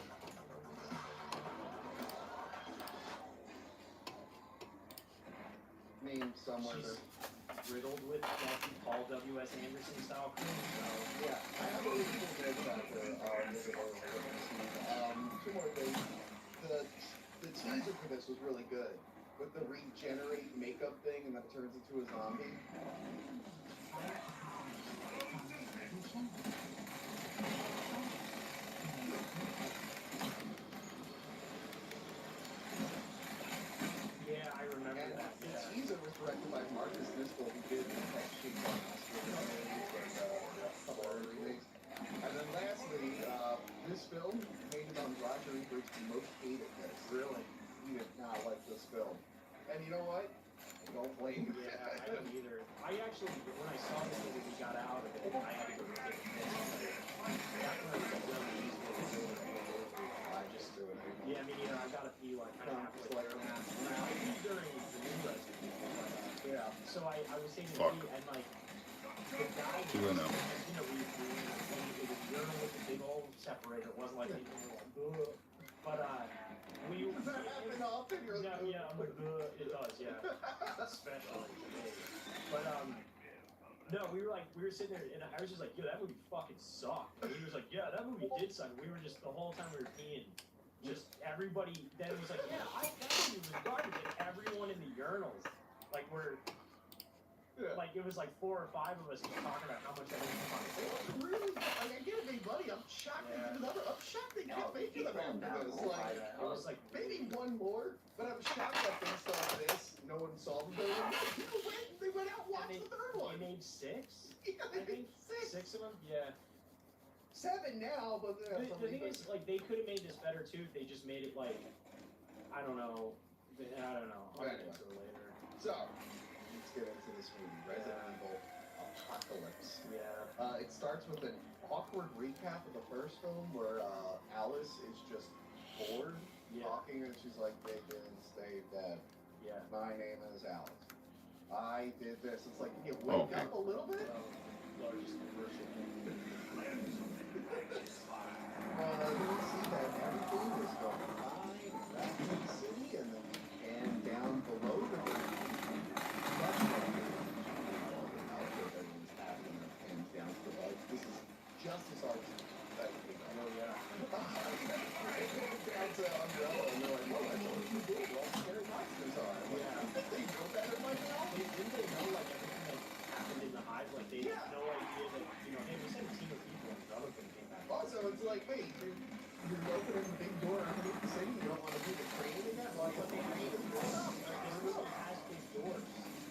Name somewhere. She's riddled with Paul W.S. Anderson style cream, so Yeah, I have a really cool bit about the two more things. The teaser for this was really good. with the regenerate makeup thing, and then turns into a zombie. Yeah, I remember And that. the Yeah. teaser was directed by Marcus Nistel, who did that shit on a couple other remakes. And then lastly, this film made it on Roger Ebert's most hated list. Really? He did not like this film. And you know what? I don't blame him. Yeah, I don't either. I actually, when I saw this movie, we got out of it, I had to go take a piss. Back when I was really easy to do it. I just do it anymore. Yeah, I mean, I gotta pee like kind of halfway Like, through. I pee during the new Resident Evil. yeah. So I was taking a Fuck. pee and like the guy, Who went out? you know, we it was urinal with the big old separator. It wasn't like anything like, ugh. But we. Does that happen often? You're Yeah, like, yeah, I'm like, ugh. It does, yeah. Especially today. But no, we were sitting there, and I was just like, yo, that movie fucking sucked. And he was like, yeah, that movie did suck. We were just the whole time we were peeing, just everybody. Then was like, yeah, that movie was garbage. And everyone in the urinals, like like it was like 4 or 5 of us just talking about how much that movie was It fun. was really, like, I get it, made money. I'm shocked they did another. I'm shocked they kept making them after this. Like, It was like maybe one more, but I'm shocked that based on this, no one saw the third one. They went out and watched the third they one. made 6. Yeah, I they think made 6. 6 of them. Yeah. 7 now, but The thing is, like, they could have made this better too if they just made it like, I don't know. I'll get into it later. So, let's get into this movie, Resident Evil Apocalypse. Yeah. It starts with an awkward recap of the first film where Alice is just bored Yeah. talking, and she's like, they didn't stay dead. Yeah. My name is Alice. I did this. It's like you wake Okay. up a little bit. Largest commercial thing. You see that everything is going fine back in the city, and then and down below the much everything's happening and down to the this is just as hard as Oh yeah. down to Umbrella, and they're like, well, that's what you do. Well, scary monsters are. I'm like, Yeah. you think they know better by now? Didn't they know like everything that happened in the hive? Like they Yeah. had no idea that hey, we sent a team of people and none of them came back. Also, it's like, wait, you're opening the big door underneath the city. You don't want to do the training again? Well, But they train made is them going up. this movie has big doors.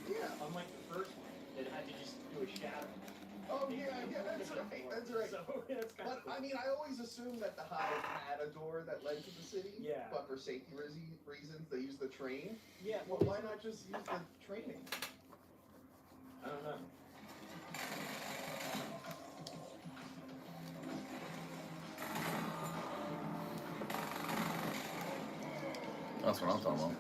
Yeah. Unlike the first one, that had to just do a shadow. Oh, yeah, that's right. That's right. So that's kind But of I mean, I always assumed that the hive had a door that led to the city. Yeah. But for safety reasons, they used the train. yeah. Well, why not just use the training? I don't know. That's what I'm talking about.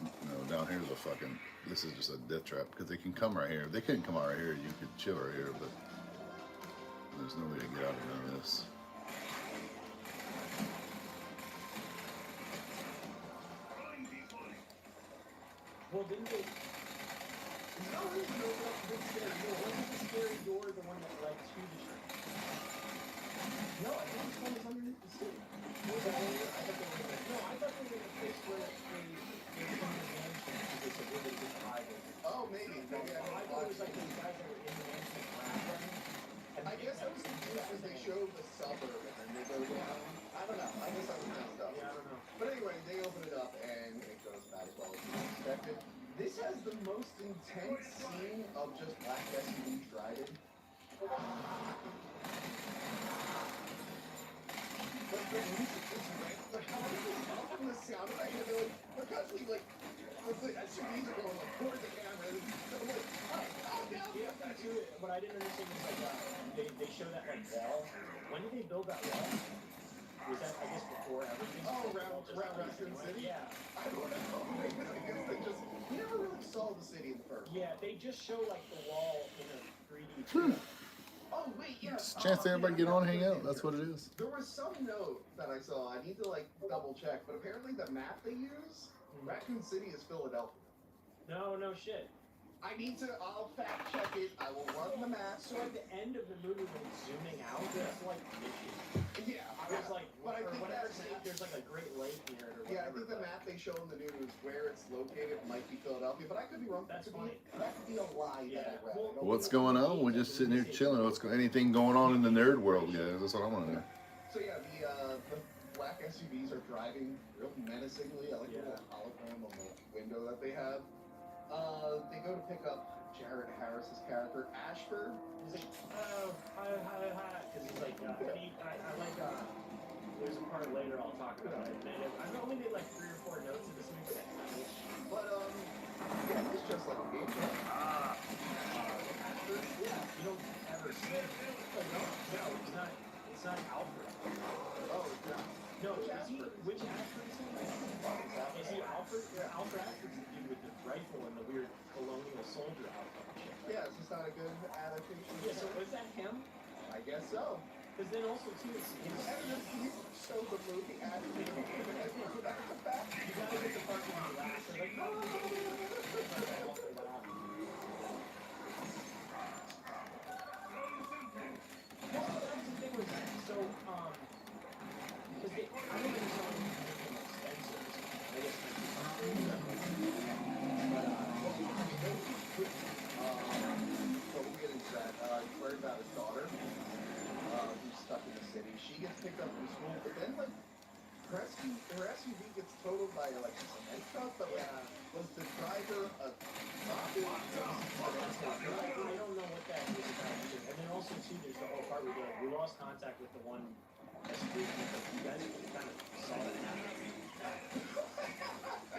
No, down here's a fucking. This is just a death trap because they can come right here. If they couldn't come out right here, you could chill right here, but there's no way to get out of none of this. Well, didn't they? No reason to open up the big scary door. Wasn't the scary door the one that led to the train? No, I think this one was underneath the city. Was that one? I thought they were. No, I thought they were the place where they were in the mansion because they said we're going to get the highway. Oh, maybe. Maybe I I didn't thought it watch was like it. those guys that were in the mansion around. I guess I was confused because they showed the suburb and then they go down. I don't know. I guess I was messed up. Yeah, I don't know. But anyway, they open it up and it goes about as well as you expected. This has the most intense scene of just black SUVs driving. But the music is right. The how is it from the sound right here? They're constantly like, the SUVs are going like toward the camera. And they're like, oh, down. Yeah, me too. What I didn't understand was like they show that like wall. When did they build that wall? Was that I guess before everything? Oh, around Raccoon City? Yeah. I don't know. I guess they just, you never really saw the city in the first. Yeah, they just show like the wall in a 3D. Oh, wait, yeah. It's a chance everybody get on and hang out. That's what it is. There was some note that I saw. I need to like double check, but apparently the map they use, Raccoon City is Philadelphia. No shit. I need to. I'll fact check it. I will run the math. So at the end of the movie, when it's zooming out, it's like Michigan. Yeah, I was like, but I or think whatever that state, map, there's like a Great Lake near it or yeah, I whatever. think the map they show in the news where it's located might be Philadelphia, but I could be wrong. That's That could fine. be, that could be a lie Yeah, that I read. well, I don't What's know. going on? We're just sitting here chilling. Anything going on in the nerd world, guys? That's what I want to know. So yeah, the black SUVs are driving real menacingly. I like the Yeah. little hologram on the window that they have. They go to pick up Jared Harris's character Ashford. He's like, oh, hi, because he's like, I like, there's a part later I'll talk about it. And I've only made like 3 or 4 notes of this movie. But yeah, he's just like a game show. Ashford, yeah. You don't ever see it. Like, no, it's not Alfred. Oh, it's not. No, which Ashford is he? Is he Alfred? Yeah, Alfred Ashford's the dude with the rifle and the weird colonial soldier outfit. Yeah, it's just not a good adaptation. Yeah, so was that him? I guess so. Because then also too, it's Can you show the movie adaptation back to back? you gotta get the part when you laugh. They're like, no. Well, that's the thing with that. So, because I don't think it's on Spencer's. I guess So we'll get into that. He's worried about his daughter, who's stuck in the city. She gets picked up from school, but then like her SUV gets totaled by like a cement truck, but like was the driver a zombie? I don't know what that is about either. And then also too, there's the whole part where they're like, we lost contact with the one SUV. You guys kind of saw that happen. I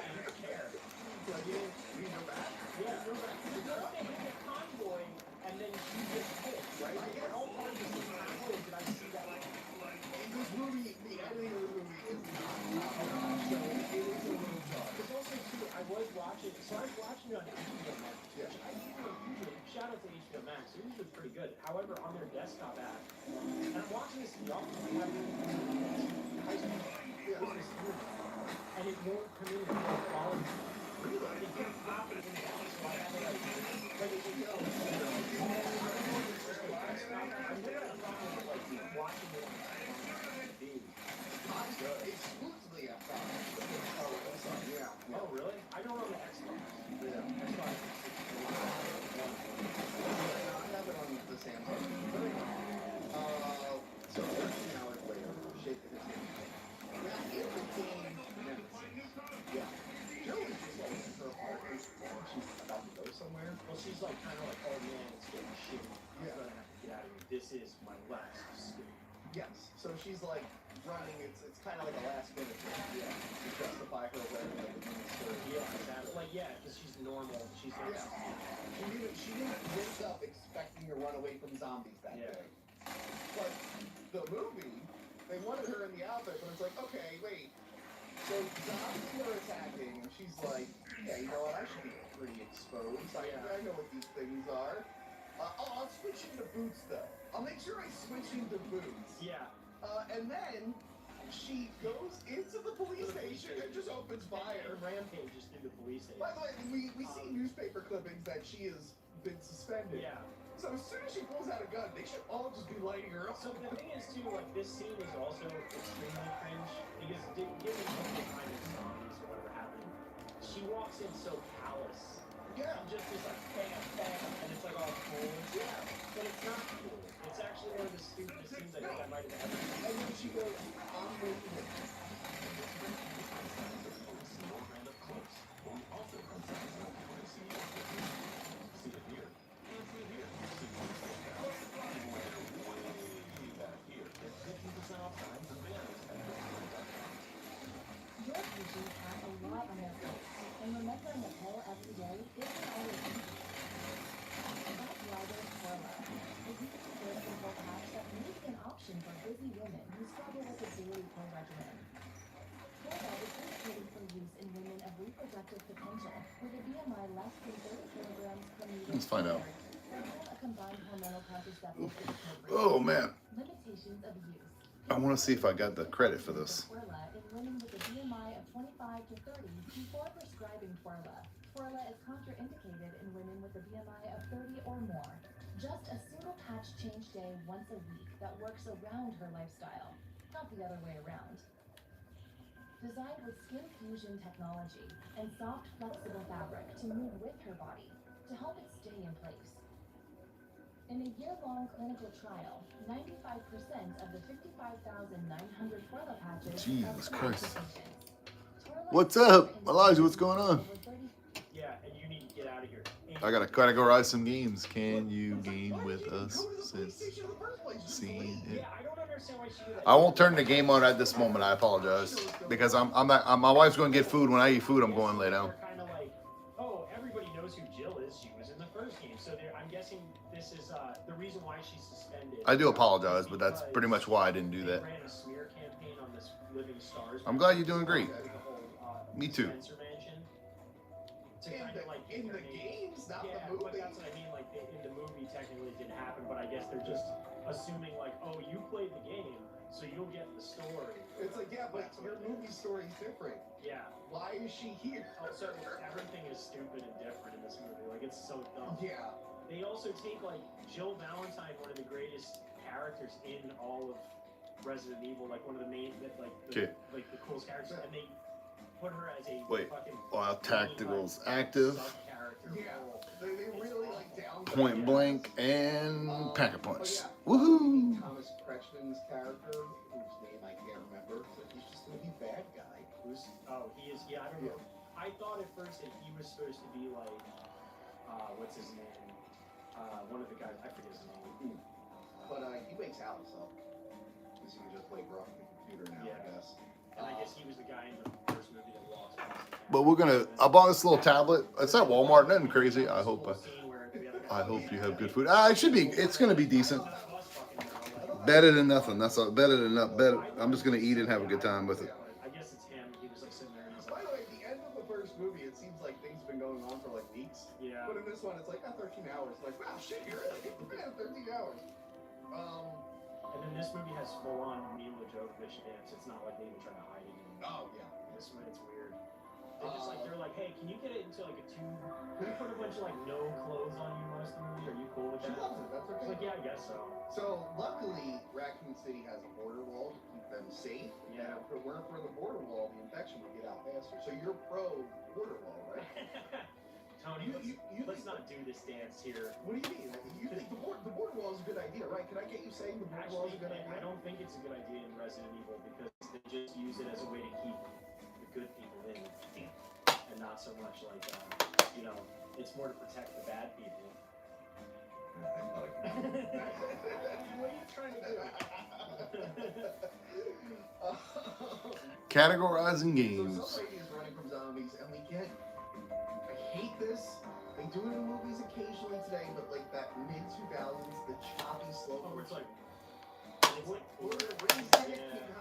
didn't care. Like, you know that? Yeah, no, but they hit the convoy and then she gets hit, right? I guess. All part of this is not really, did I see that? This movie, the editing of the movie is not top-notch, so it is a little dark. There's also too, I was watching it on HBO Max. Yeah. Which I usually, shout out to HBO Max, it usually pretty good. However, on their desktop app, and I'm watching this in the office, I have high school business movie, and it won't come in with quality. It keeps dropping in the office, so I have to like it goes. I'm gonna have a problem with like watching it on TV. Exclusively at times. Yeah. Oh, really? I don't own the Xbox. Yeah. Xbox. I have it on the Samsung. But anyway, so 13 hours later, Shake his hand. Now, in the game, yeah, Jill is just like in her apartment. She's about to go somewhere. Well, she's like kind of like, oh man, it's getting shitty. I'm Yeah. gonna have to get out of here. This is my last escape. Yes. So she's like running. It's kind of like a last minute thing. Yeah. To justify her wearing like a mini skirt. Yeah, exactly. Like, yeah, because she's normal. She's not. Yeah. She didn't wake up expecting to run away from zombies that Yeah. day. But the movie, they wanted her in the outfit, but it's like, okay, wait. So zombies are attacking, and she's like, yeah, you know what? I should be pretty exposed. I know what these things are. I'll switch into boots though. I'll make sure I switch into boots. Yeah. And then she goes into the police station and just opens fire. And rampages through the police station. By the way, we see newspaper clippings that she has been suspended. Yeah. So as soon as she pulls out a gun, they should all just be lighting her up. So the thing is too, like this scene is also extremely cringe because given the kind of zombies or whatever happened, she walks in so callous. Yeah. Just is like bam, bam, and it's like all cool. Yeah. But it's not cool. It's actually one of the stupidest scenes I think I might have ever seen. And then she goes, I'm making it. Your patients have a lot on their plates, and remembering a pill every day isn't always easy. That's why there's Corla, a easy-to-use simple patch that may be an option for busy women who struggle with a daily pill regimen. Corla is indicated for use in women of reproductive potential with a BMI less than 30 kilograms per meter. Let's find out. For whom a combined hormonal contraceptive is appropriate. Oh man, Limitations of use. I want to see if I got the credit for this. Twerla in women with a BMI of 25 to 30 before prescribing Twerla. Torla is contraindicated in women with a BMI of 30 or more. Just a single patch change day once a week that works around her lifestyle, not the other way around. Designed with skin fusion technology and soft, flexible fabric to move with her body to help it stay in place. In a year-long clinical trial, 95% of the 55,900 Torla patches Jesus are Christ. for patients. Torla What's is up? safe Elijah, in what's going on? Yeah, and you need to get out of here. And I gotta categorize some games. Can you game with us since seeing it? yeah, I don't understand why she did that. I won't turn the game on at this moment. I apologize because I'm not. My wife's gonna get food. When I eat food, I'm going to lay down. They're kind of like, oh, everybody knows who Jill is. She was in the first game, so I'm guessing this is the reason why she's suspended. I do apologize, but that's pretty much why I didn't do They that. ran a smear campaign on this Living Stars. I'm glad you're doing great. The whole, Me too. Spencer Mansion. To In kind the, of like in get the their name. games, not Yeah, the but movie. that's what I mean. Like in the movie, technically it didn't happen, but I guess they're just assuming like, oh, you played the game, so you'll get the story. It's like, yeah, but That's what your it is. movie story's different. Yeah. Why is she here? Also, everything is stupid and different in this movie. Like it's so dumb. Yeah. They also take like Jill Valentine, one of the greatest characters in all of Resident Evil, like one of the main, like the coolest characters, and they put her as a Wait. fucking Wild Tacticals active, sub-character. Yeah. They really like down. Point Blank, and Pack a Punch. But yeah, Woohoo! Thomas Kretschmann's character, whose name I can't remember, so he's just gonna be bad guy. He is. Yeah, I don't know. I thought at first that he was supposed to be like, what's his name? One of the guys. I forget his name. But he wakes out himself. Because he can just play gruff on the computer now, Yeah. I guess. And I guess he was the guy in the first movie that lost. But we're gonna. I bought this little tablet. It's at Walmart. Nothing crazy. I hope you have good food. It should be. It's gonna be decent. Better than nothing. That's all. Better than nothing. Better. I'm just gonna eat it and have a good time with it. I guess it's him. He was like sitting there and he's By like, the way, at the end of the first movie, it seems like things have been going on for like weeks. yeah. But in this one, it's like 13 hours. Like, wow, shit, you're really? Man, 13 hours. And then this movie has full-on Mila Jovovich dance. It's not like they even try to hide it. Oh, yeah. This one, it's weird. They're like, hey, can you get it into like a tube? Can you put a bunch of like no clothes on you most of the movie? Are you cool with She that? loves it. That's It's okay. like, yeah, I guess so. So, luckily, Raccoon City has a border wall to keep them safe. Yeah. And if it weren't for the border wall, the infection would get out faster. So you're pro border wall, right? Tony, You let's think- not do this dance here. What do you mean? You think the border wall is a good idea, right? Can I get you saying the border wall is a good Actually, idea? I don't think it's a good idea in Resident Evil because they just use it as a way to keep the good people in, and not so much like, it's more to protect the bad people. What are you trying to do? Categorizing So games. some lady is running from zombies, and we get. I hate this. They do it in movies occasionally today, but like that mid 2000s, the choppy slow. Oh, where it's like, What did it?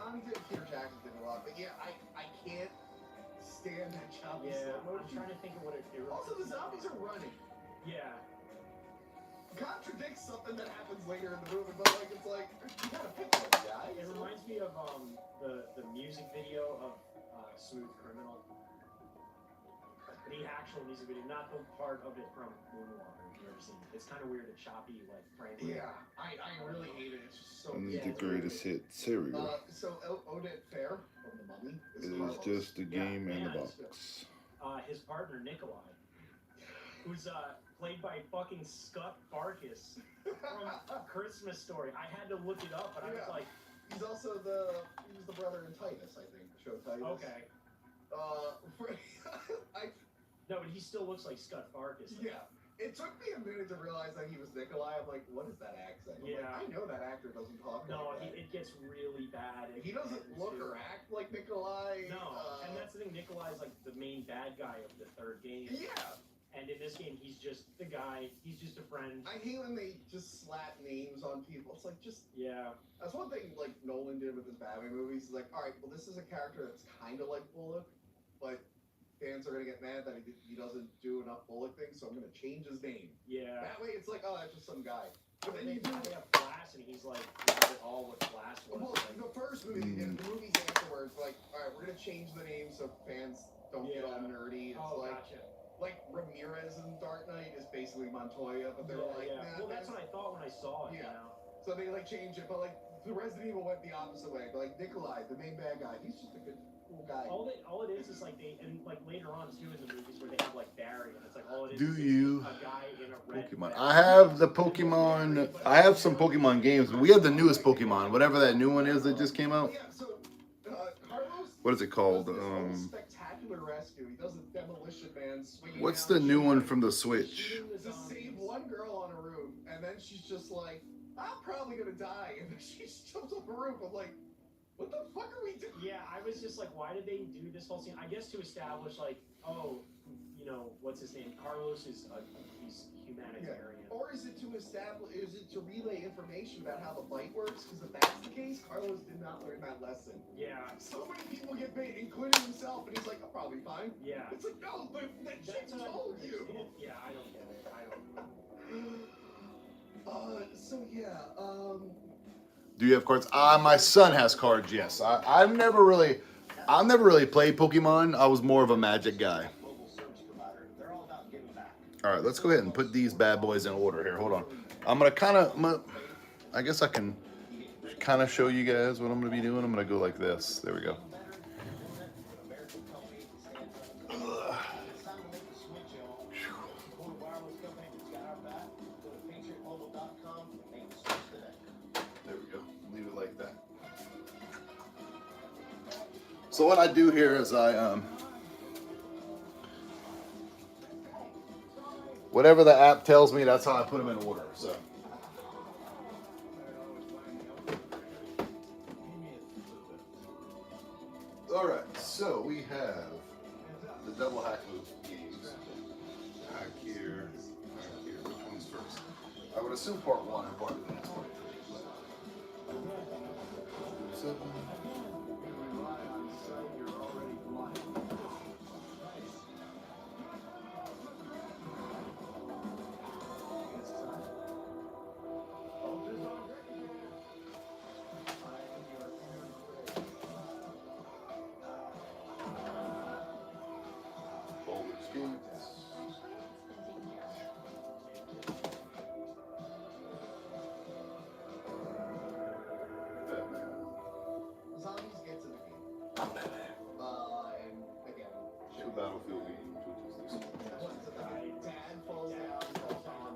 Tommy did it. Peter Jackson did a lot, but yeah, I can't stand that choppy yeah, slow I'm motion. trying to think of what it is. Also, the zombies are running. Yeah. Contradicts something that happens later in the movie, but like it's like you gotta pick one, guys. It reminds me of the music video of Smooth Criminal. The actual music video, not the part of it from Moonwalker. If you've ever seen it, it's kind of weird, a choppy like frame. Yeah, I really hate it. It's just so. Need yeah, the greatest hit cereal. So Odette Fair from The Mummy. It is Carlos. just a game in the Yeah. box. His partner Nikolai, who's played by fucking Scott Farkas from Christmas Story. I had to look it up, but I was Yeah. like, He's also he was the brother in Titus, I think, the show Titus. okay. No, but he still looks like Scott Farkas. Yeah. It took me a minute to realize that he was Nikolai. I'm like, what is that accent? I'm Yeah. like, I know that actor doesn't talk No, like that. it gets really bad. He doesn't look or act like Nikolai. No, and that's the thing. Nikolai's like the main bad guy of the third game. Yeah. And in this game, he's just the guy. He's just a friend. I hate when they just slap names on people. It's like, just... Yeah. That's one thing, like, Nolan did with his Batman movies. He's like, all right, well, this is a character that's kind of like Bullock, but fans are going to get mad that he doesn't do enough Bullock things, so I'm going to change his name. Yeah. That way, it's like, oh, that's just some guy. But then They you do... have Flash, and he's like, he did all what Flash was. Well, the first movie, they did, the movies afterwards, like, all right, we're going to change the name so fans don't get all nerdy. It's like... Gotcha. Like Dark Knight is basically Montoya, but they were like, yeah. nah, Well, that's what I thought when I saw it. Yeah. You know? So they like changed it, but like the Resident Evil went the opposite way. But like Nikolai, the main bad guy, he's just a good, cool guy. All it is like they and like later on too in the movies where they have like Barry and it's like all it is. Do is you a guy in a red Pokemon? vest. I have the Pokemon. I have some Pokemon games, but we have the newest Pokemon, whatever that new one is that just came out. Yeah, so Carlos. What is it called? Does this whole spectacular rescue. He does a demolition man swinging. What's down, the new one shooting, from the Switch? Shooting the Just zombies. save one girl on a roof, and then she's just like, I'm probably gonna die, and then she jumps off a roof. I'm like, what the fuck are we doing? Yeah, I was just like, why did they do this whole scene? I guess to establish like, oh, you know, what's his name? Carlos is he's humanitarian. Or is it to establish? Is it to relay information about how the bite works? Because if that's the case, Carlos did not learn that lesson. Yeah. So many people get bait, including himself, and he's like, I'm probably fine. Yeah. It's like, no, but that chick That's what I told don't you. understand. Yeah, I don't get it. I don't. So yeah, Do you have cards? My son has cards. Yes, I've never really played Pokemon. I was more of a Magic guy. Mobile service provider. They're all about giving back. All right, let's go ahead and put these bad boys in order here. Hold on. I'm gonna kind of. I guess I can kind of show you guys what I'm gonna be doing. I'm gonna go like this. There we go. American company that stands up. It's time to make the switch, y'all. Go to wireless company that's got our back. Go to patriotmobile.com and make the switch today. There we go. Leave it like that. So what I do here is whatever the app tells me, that's how I put them in order. So. All right. So we have the double hack move games. Hack here. Hack here. Which one's first? I would assume part one and part two. So, Baldur's Gate. Batman. zombies get to the game. I'm Batman. And again, Two Battlefield games, which is this. what's the dad falls down, falls down.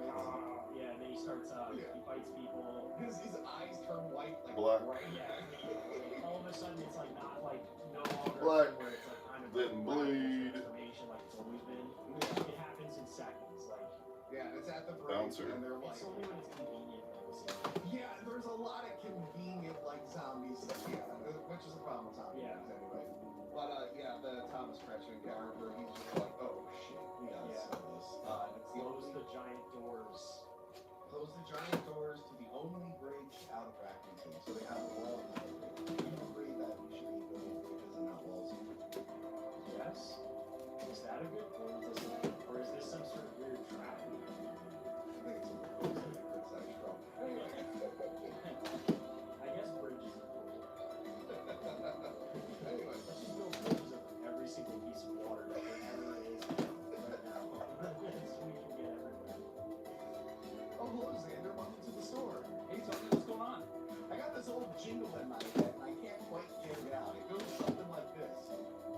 Yeah, and then he starts. He fights people. His eyes turn white, like Black. right. Yeah. All of a sudden, it's like not like no longer Black. where it's like kind of Didn't like bleed. transformation like it's always been. It happens in seconds. Like Yeah, it's at the break, Bouncer. and they're like, it's only when it's convenient. That we'll see. yeah, there's a lot of convenient like zombies, yeah, which is a problem with zombies anyway. But yeah, the Thomas Kretschmann character, he's just like, oh shit, we gotta sell this. It's the Close only the giant doors. close the giant doors to the only bridge out of Activision. So they have a wall. Do you agree that we should be building bridges and not walls? Yes. Is that a good point to say, or is this some sort of weird trap? I think it's a good size trouble. I guess bridges are cool. Anyway, Let's just build bridges over every single piece of water that there ever is right now. So we can get everywhere. oh hello Xander, welcome to the store. Hey Tony, what's going on? I got this old jingle in my head and I can't quite get it out. It goes something like this.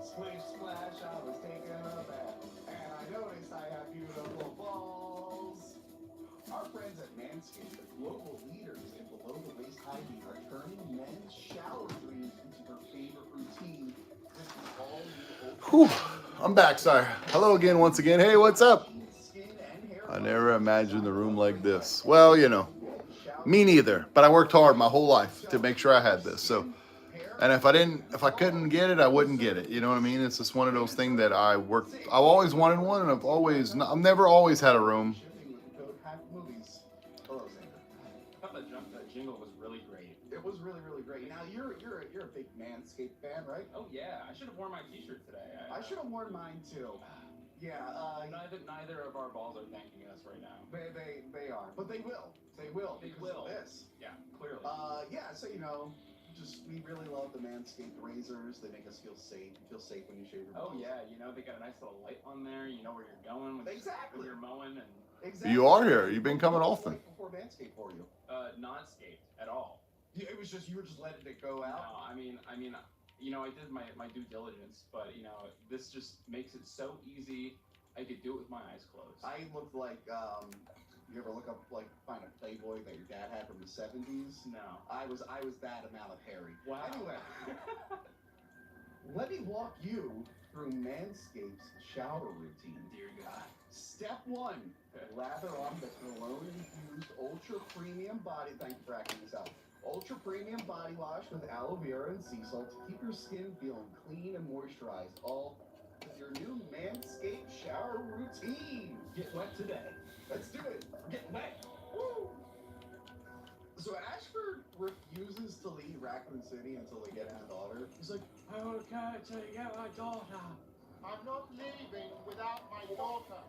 Splish splash, I was taking a bath, and I noticed I have beautiful balls. Our friends at Manscaped, the global leaders in below-the-waist hygiene, are turning men's shower dreams into their favorite routine with the all-new Whew. I'm back, sorry. Hello again, once again. Hey, what's up? skin and hair. I never imagined the room like this. Well, you know, me neither. But I worked hard my whole life to make sure I had this. So, and if I couldn't get it, I wouldn't get it. You know what I mean? It's just one of those things that I've always wanted one, and I've never always had a room. Shipping with the code HACKMOVIES. Hello, Xander. I thought that jingle was really great. It was really, really great. Now you're a big Manscaped fan, right? Oh yeah, I should have worn my T-shirt today. I should have worn mine too. Yeah, Neither of our balls are thanking us right now. they are, but they will. They will. They because of will. this. Yeah, clearly. Yeah. So we really love the Manscaped razors. They make us feel safe. You feel safe when you shave your balls. Oh yeah, you know they got a nice little light on there. You know where you're going with, Exactly. with your mowing and Exactly. You are here. You've been coming What was often. it like before Manscaped for you? not scaped at all. It was just you were just letting it go out. No, I mean, you know, I did my due diligence, but you know, this just makes it so easy. I could do it with my eyes closed. I looked like you ever look up like find a Playboy that your dad had from the 70s? No. I was that amount of hairy. Wow. Anyway, let me walk you through Manscaped's shower routine. Dear God. Step 1, lather on the cologne-infused ultra premium body. Thank you for acting this out. Ultra premium body wash with aloe vera and sea salt to keep your skin feeling clean and moisturized. All with your new Manscaped shower routine. Get wet today. Let's do it. Get wet. Woo! So Ashford refuses to leave Raccoon City until they get his daughter. He's like, I want to go to get my daughter. I'm not leaving without my daughter.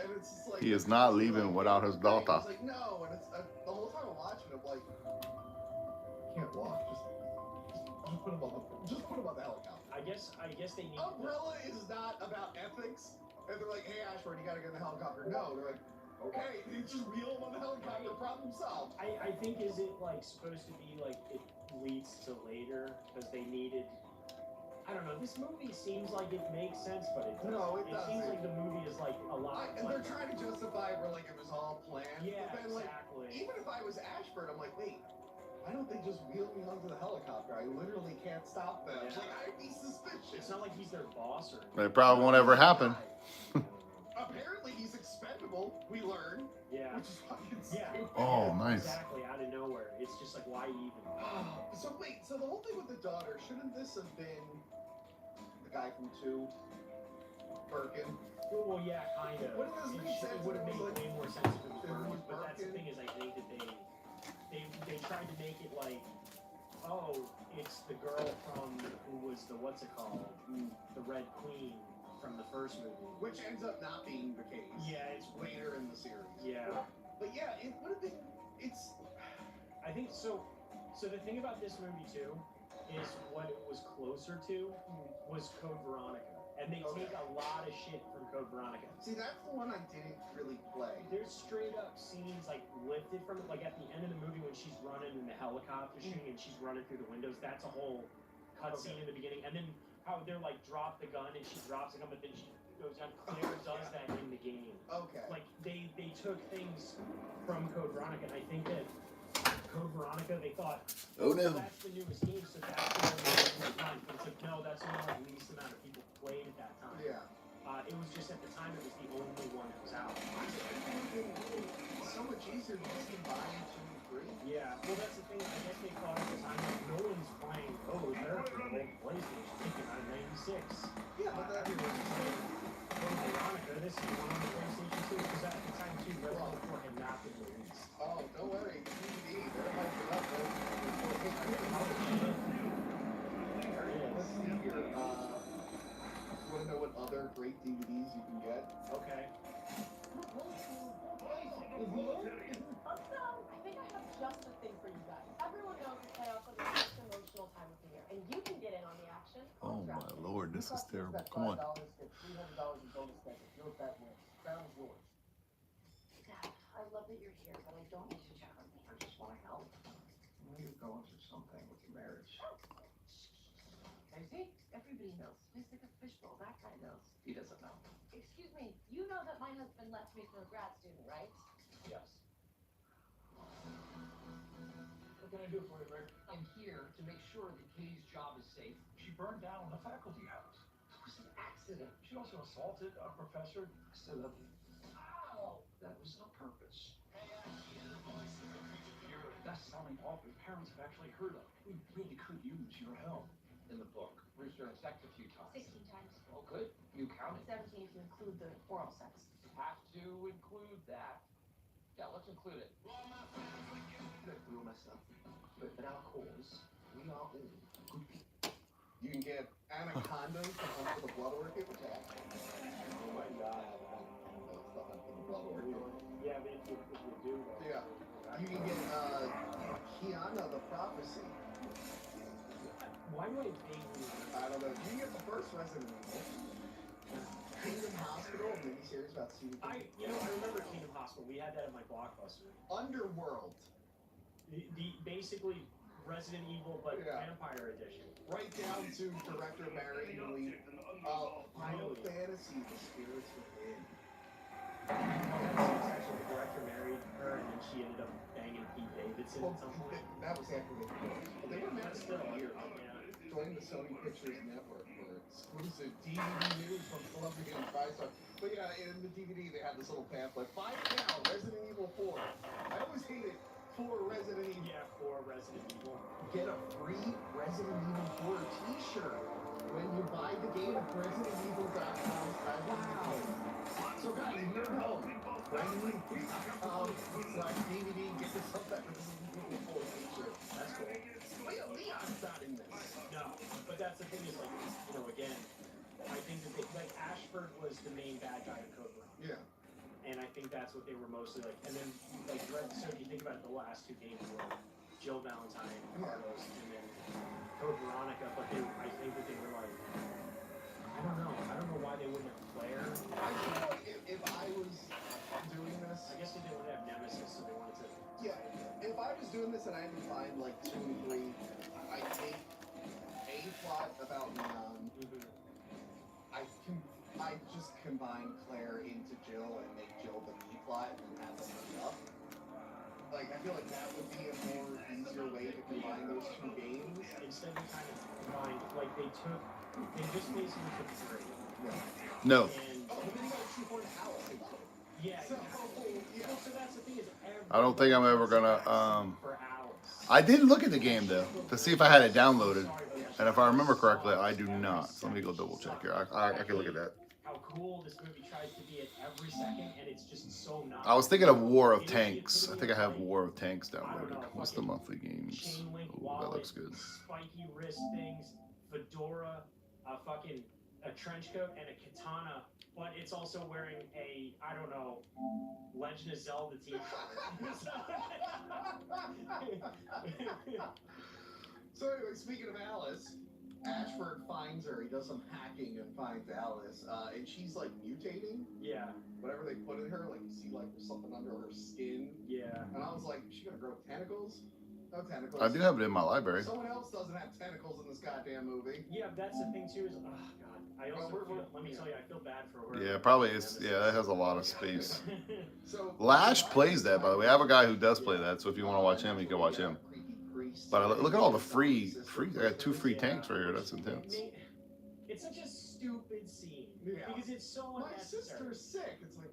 and it's just like He is not leaving without his daughter. He's like, no, and it's the whole time I'm watching, I'm like, can't walk. Just put him on the helicopter. I guess they need. Umbrella is not about ethics. And they're like, hey, Ashford, you gotta get in the helicopter. No, they're like, okay, you just wheel him on the helicopter, problem solved. I think, is it like supposed to be like it leads to later because they needed. I don't know. This movie seems like it makes sense, but it doesn't. No, it seems doesn't. like the movie is like a lot. And they're trying to justify it where like it was all planned. Yeah, but then, exactly. Like, even if I was Ashford, I'm like, wait, why don't they just wheel me onto the helicopter? I literally can't stop them. Yeah. Like, I'd be suspicious. It's not like he's their boss or anything. It probably won't ever happen. Apparently he's expendable, we learn. Yeah. Which is fucking Yeah. stupid. Oh, nice. Exactly. Out of nowhere. It's just like, why even? So wait, so the whole thing with the daughter, shouldn't this have been the guy from 2? Birkin? Well, yeah, kind of. Wouldn't this make sense It would have if made it was way more sense if it was if it was Birkin. But that's the Birkin? thing is, I think that they tried to make it like, oh, it's the girl from who was the what's it called, the Red Queen from the first movie. Which ends up not being the case. Yeah, it's later in the series. Yeah. But yeah, it would have been. It's. I think so. So the thing about this movie too is what it was closer to was Code Veronica, and they take a lot of shit from Code Veronica. See, that's the one I didn't really play. There's straight up scenes like lifted from it, like at the end of the movie when she's running in the helicopter shooting and she's running through the windows. That's a whole cutscene in the beginning, and then how they're like drop the gun and she drops the gun, but then she goes down. Claire does that in the game. Okay. Like they took things from Code Veronica, and I think that Code Veronica, they thought, Oh, no. that's the newest game, so that's the one that's the time. But it's like, no, that's the one the least amount of people played at that time. Yeah. It was just at the time it was the only one that was out. It's so much easier to just buy 2 and 3. Yeah, well that's the thing, I guess they thought at the time like, no one's playing Code, they're playing PlayStation, taking out of 96. Yeah, but that Code Veronica, this is one on the PlayStation 2, because at the time too, Red Dead 4 had not been released. Oh, don't worry. DVD, they're hyping up. There it Let's is. see here. Want to know what other great DVDs you can get? Okay. I think I have just the thing for you guys. Everyone knows the playoffs are the most emotional time of the year, and you can get in on the action. Oh my lord, this is terrible. Come on. Get $300 in bonus bets if your bet wins. Crown is yours. Dad, I love that you're here, but I don't need you to check on me. I just want to help. Well, you're going through something with your marriage. Casey, everybody knows. It's like a fishbowl. That guy knows. He doesn't know. Excuse me. You know that my husband left me for a grad student, right? Yes. What can I do for you, Rick? I'm here to make sure that Katie's job is safe. She burned down the faculty house. It was an accident. She also assaulted a professor. Instead of, ow, that was on purpose. You're a best-selling author parents have actually heard of. We really could use your help. In the book, Rooster had sex a few times. 16 times. Oh, good. You counted. 17 if you include the oral sex. Have to include that. Yeah, let's include it. Look, we all messed up. But at our cause, we are all good people. You can get anacondas to hunt for the blood orchid. Oh my god. That's the hunt for the blood orchid. Yeah, but if you do, Yeah. You can get Kiana the Prophecy. Why do I vaguely? I don't know. You get the first Resident Evil. Kingdom Hospital, a miniseries about Stephen King. I remember Kingdom Hospital. We had that at my Blockbuster. Underworld. The basically Resident Evil, but Yeah. Vampire Edition. Right down to director Mary Lee. Final Fantasy, The Spirits Within. Actually, the director married her, and then she ended up banging Pete Davidson Well, at some point. that was after they divorced. But they were married But still, for years. yeah. Joined the Sony Pictures Network for exclusive DVD news from Columbia and TriStar. But yeah, in the DVD they had this little pamphlet. Buy it now, Resident Evil 4. I always hated 4 Resident Evil. Yeah, for Resident Evil. Get a free Resident Evil 4 t-shirt when you buy the game at ResidentEvil.com. So guys, if you're at home, ResidentEvil.com/DVD, get yourself that Resident Evil 4 t-shirt. That's cool. Leon's not in this. No, but that's the thing is like, again, I think that like Ashford was the main bad guy in Code Veronica. Yeah. And I think that's what they were mostly like. And then like so if you think about it, the last 2 games were Jill Valentine, Carlos, and then Code Veronica. But I think that they were like, I don't know why they wouldn't have Claire. I feel like if I was doing this, I guess they didn't have Nemesis, so they wanted to. yeah, if I was doing this and I had to find like 2 and 3, I'd take a plot about Leon. I just combine Claire into Jill and make Jill the B plot and have them hook up. Like, I feel like that would be a more easier way to combine those 2 games. Instead they kind of combined, like they just basically took 3. Yeah. No. And Oh, but then you got shoehorn Alice into it. yeah, So, exactly. yeah. Well, so that's the thing is I don't think I'm ever gonna. for Alice. I did look at the game though to see if I had it downloaded, and if I remember correctly, I do not. So let me go double check here. I can look at that. How cool this movie tries to be at every second, and it's just so not. I was thinking of War of Tanks. I think I have War of Tanks downloaded. What's the monthly games? Chain link Oh, wallet, that looks good. spiky wrist things, fedora, a trench coat, and a katana. But it's also wearing a, I don't know, Legend of Zelda t-shirt. So anyway, speaking of Alice, Ashford finds her. He does some hacking and finds Alice, and she's like mutating. Yeah, Whatever they put in her, like you see, like there's something under her skin. yeah. And I was like, is she gonna grow tentacles? No tentacles. I do have it in my library. Someone else doesn't have tentacles in this goddamn movie. Yeah, that's the thing too. Is oh god, I also feel, let me tell you, I feel bad for her. Yeah, probably is. Yeah, that has a lot of space. So Lash plays that, by the way. I have a guy who does play that, so if you want to watch him, you can watch him. But look at all the free. I got 2 free tanks right here. That's intense. It's such a stupid scene Yeah. because it's so My unnecessary. sister's sick. It's like,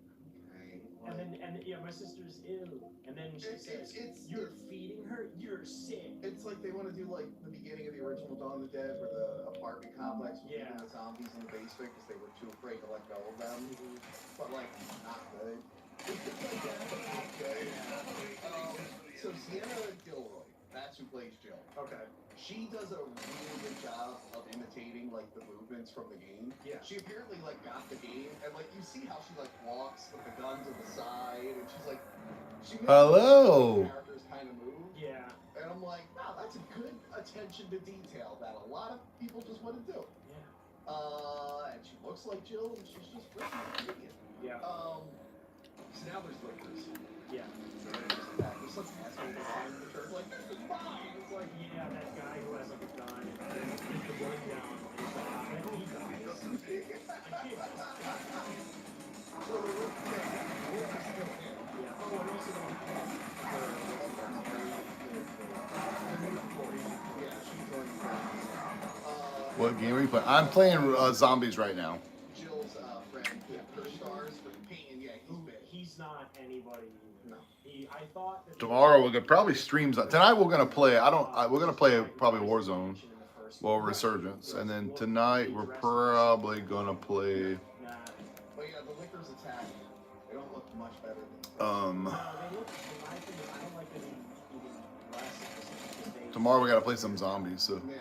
okay. And yeah, my sister's ill, and then she says, "You're feeding her. You're sick." It's like they want to do like the beginning of the original Dawn of the Dead, where the apartment complex was feeding the zombies in the basement because they were too afraid to let go of them. But like, not good. Not good. So Sienna Gilroy, that's who plays Jill. Okay. She does a really good job of imitating like the movements from the game. Yeah. She apparently like got the game, and like you see how she like walks with the gun to the side, and she's like, she makes Hello. the characters kind of move. Yeah. And I'm like, wow, that's a good attention to detail that a lot of people just wouldn't do. Yeah. And she looks like Jill, and she's just freaking brilliant. Yeah. So now there's Lakers. Yeah. So there's some asshole behind the church, like, it's mine. It's like, Yeah, that guy who has like a gun and he's the one down. And he's like, I bet he dies. so the Lakers still in. Yeah. Oh, and also Yeah, she's going What game are you playing? I'm playing Zombies right now. Jill's friend, her stars for Payne, yeah, he's big. he's not anybody. No. I thought that Tomorrow we're gonna probably stream. Tonight we're gonna play. We're gonna play probably Warzone. Well, Resurgence, and then tonight we're probably gonna play. Nah. But yeah, the Lakers attack, they don't look much better than No, they look, in my opinion, I don't like them even less. because they- Tomorrow we gotta play some zombies. So yeah.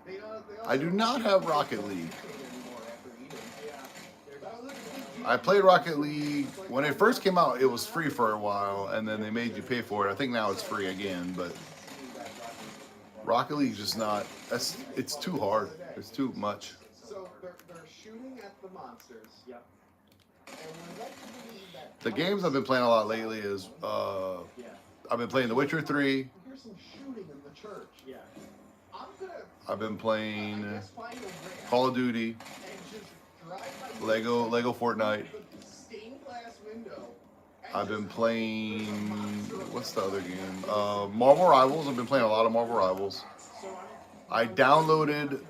They I do not have Rocket League. anymore after eating. Yeah. I played Rocket League when it first came out. It was free for a while, and then they made you pay for it. I think now it's free again, but Rocket League's just not. It's too hard. It's too much. So they're shooting at the monsters. Yep. And we're led to believe that The games I've been playing a lot lately is Yeah. I've been playing The Witcher 3. here's some shooting in the church. Yeah. I'm gonna I've been I playing guess find a ramp Call of Duty, and just drive by Lego Fortnite. the stained glass window. and I've been just playing what's the other game? Marvel Rivals. I've been playing a lot of Marvel Rivals. So I downloaded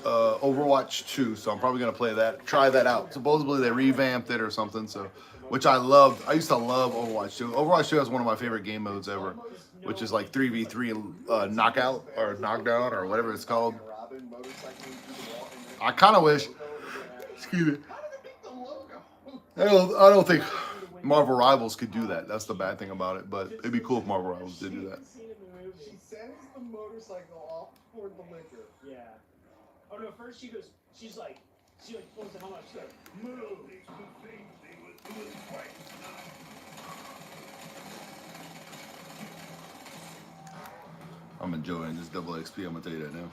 Overwatch 2, so I'm probably gonna play that. Try that out. Supposedly they revamped it or something, so which I loved. I used to love Overwatch 2. Overwatch 2 is one of my favorite game modes ever, which is like 3v3 knockout or knockdown or whatever it's called. Robin motorcycling through the wall and I kind of wish. Excuse me. how did they make the logo? I don't think Marvel Rivals could do that. That's the bad thing about it. But it'd be cool if Marvel Rivals did do that. She sends the motorcycle off toward the liquor. Yeah. Oh no, first she like pulls the helmet up, she's like, move! I'm enjoying this double XP. I'm gonna tell you that now.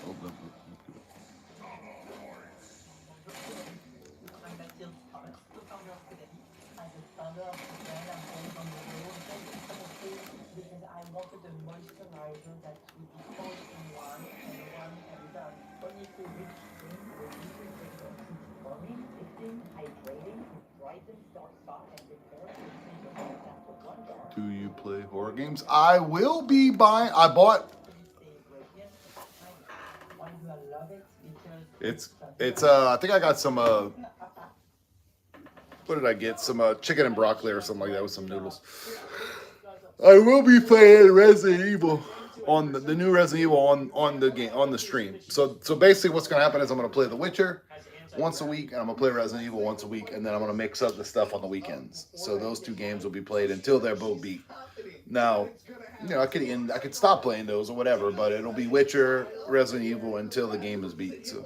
Oh, no, no, because I wanted the moisturizer that would be cold in one and one and done. When you feel rich skin, the usual technique is warming, lifting, hydrating, brighten, dark spot, and repair the skin after 1 jar. Do you play horror games? I will be buying. I bought. Why do I love it? Because It's. I think I got some. What did I get? Some chicken and broccoli or something like that with some noodles. I will be playing Resident Evil on the new Resident Evil on the game on the stream. So basically, what's gonna happen is I'm gonna play The Witcher once a week, and I'm gonna play Resident Evil once a week, and then I'm gonna mix up the stuff on the weekends. So those two games will be played until they're both beat. Now, you know, I could stop playing those or whatever, but it'll be Witcher, Resident Evil until the game is beat. So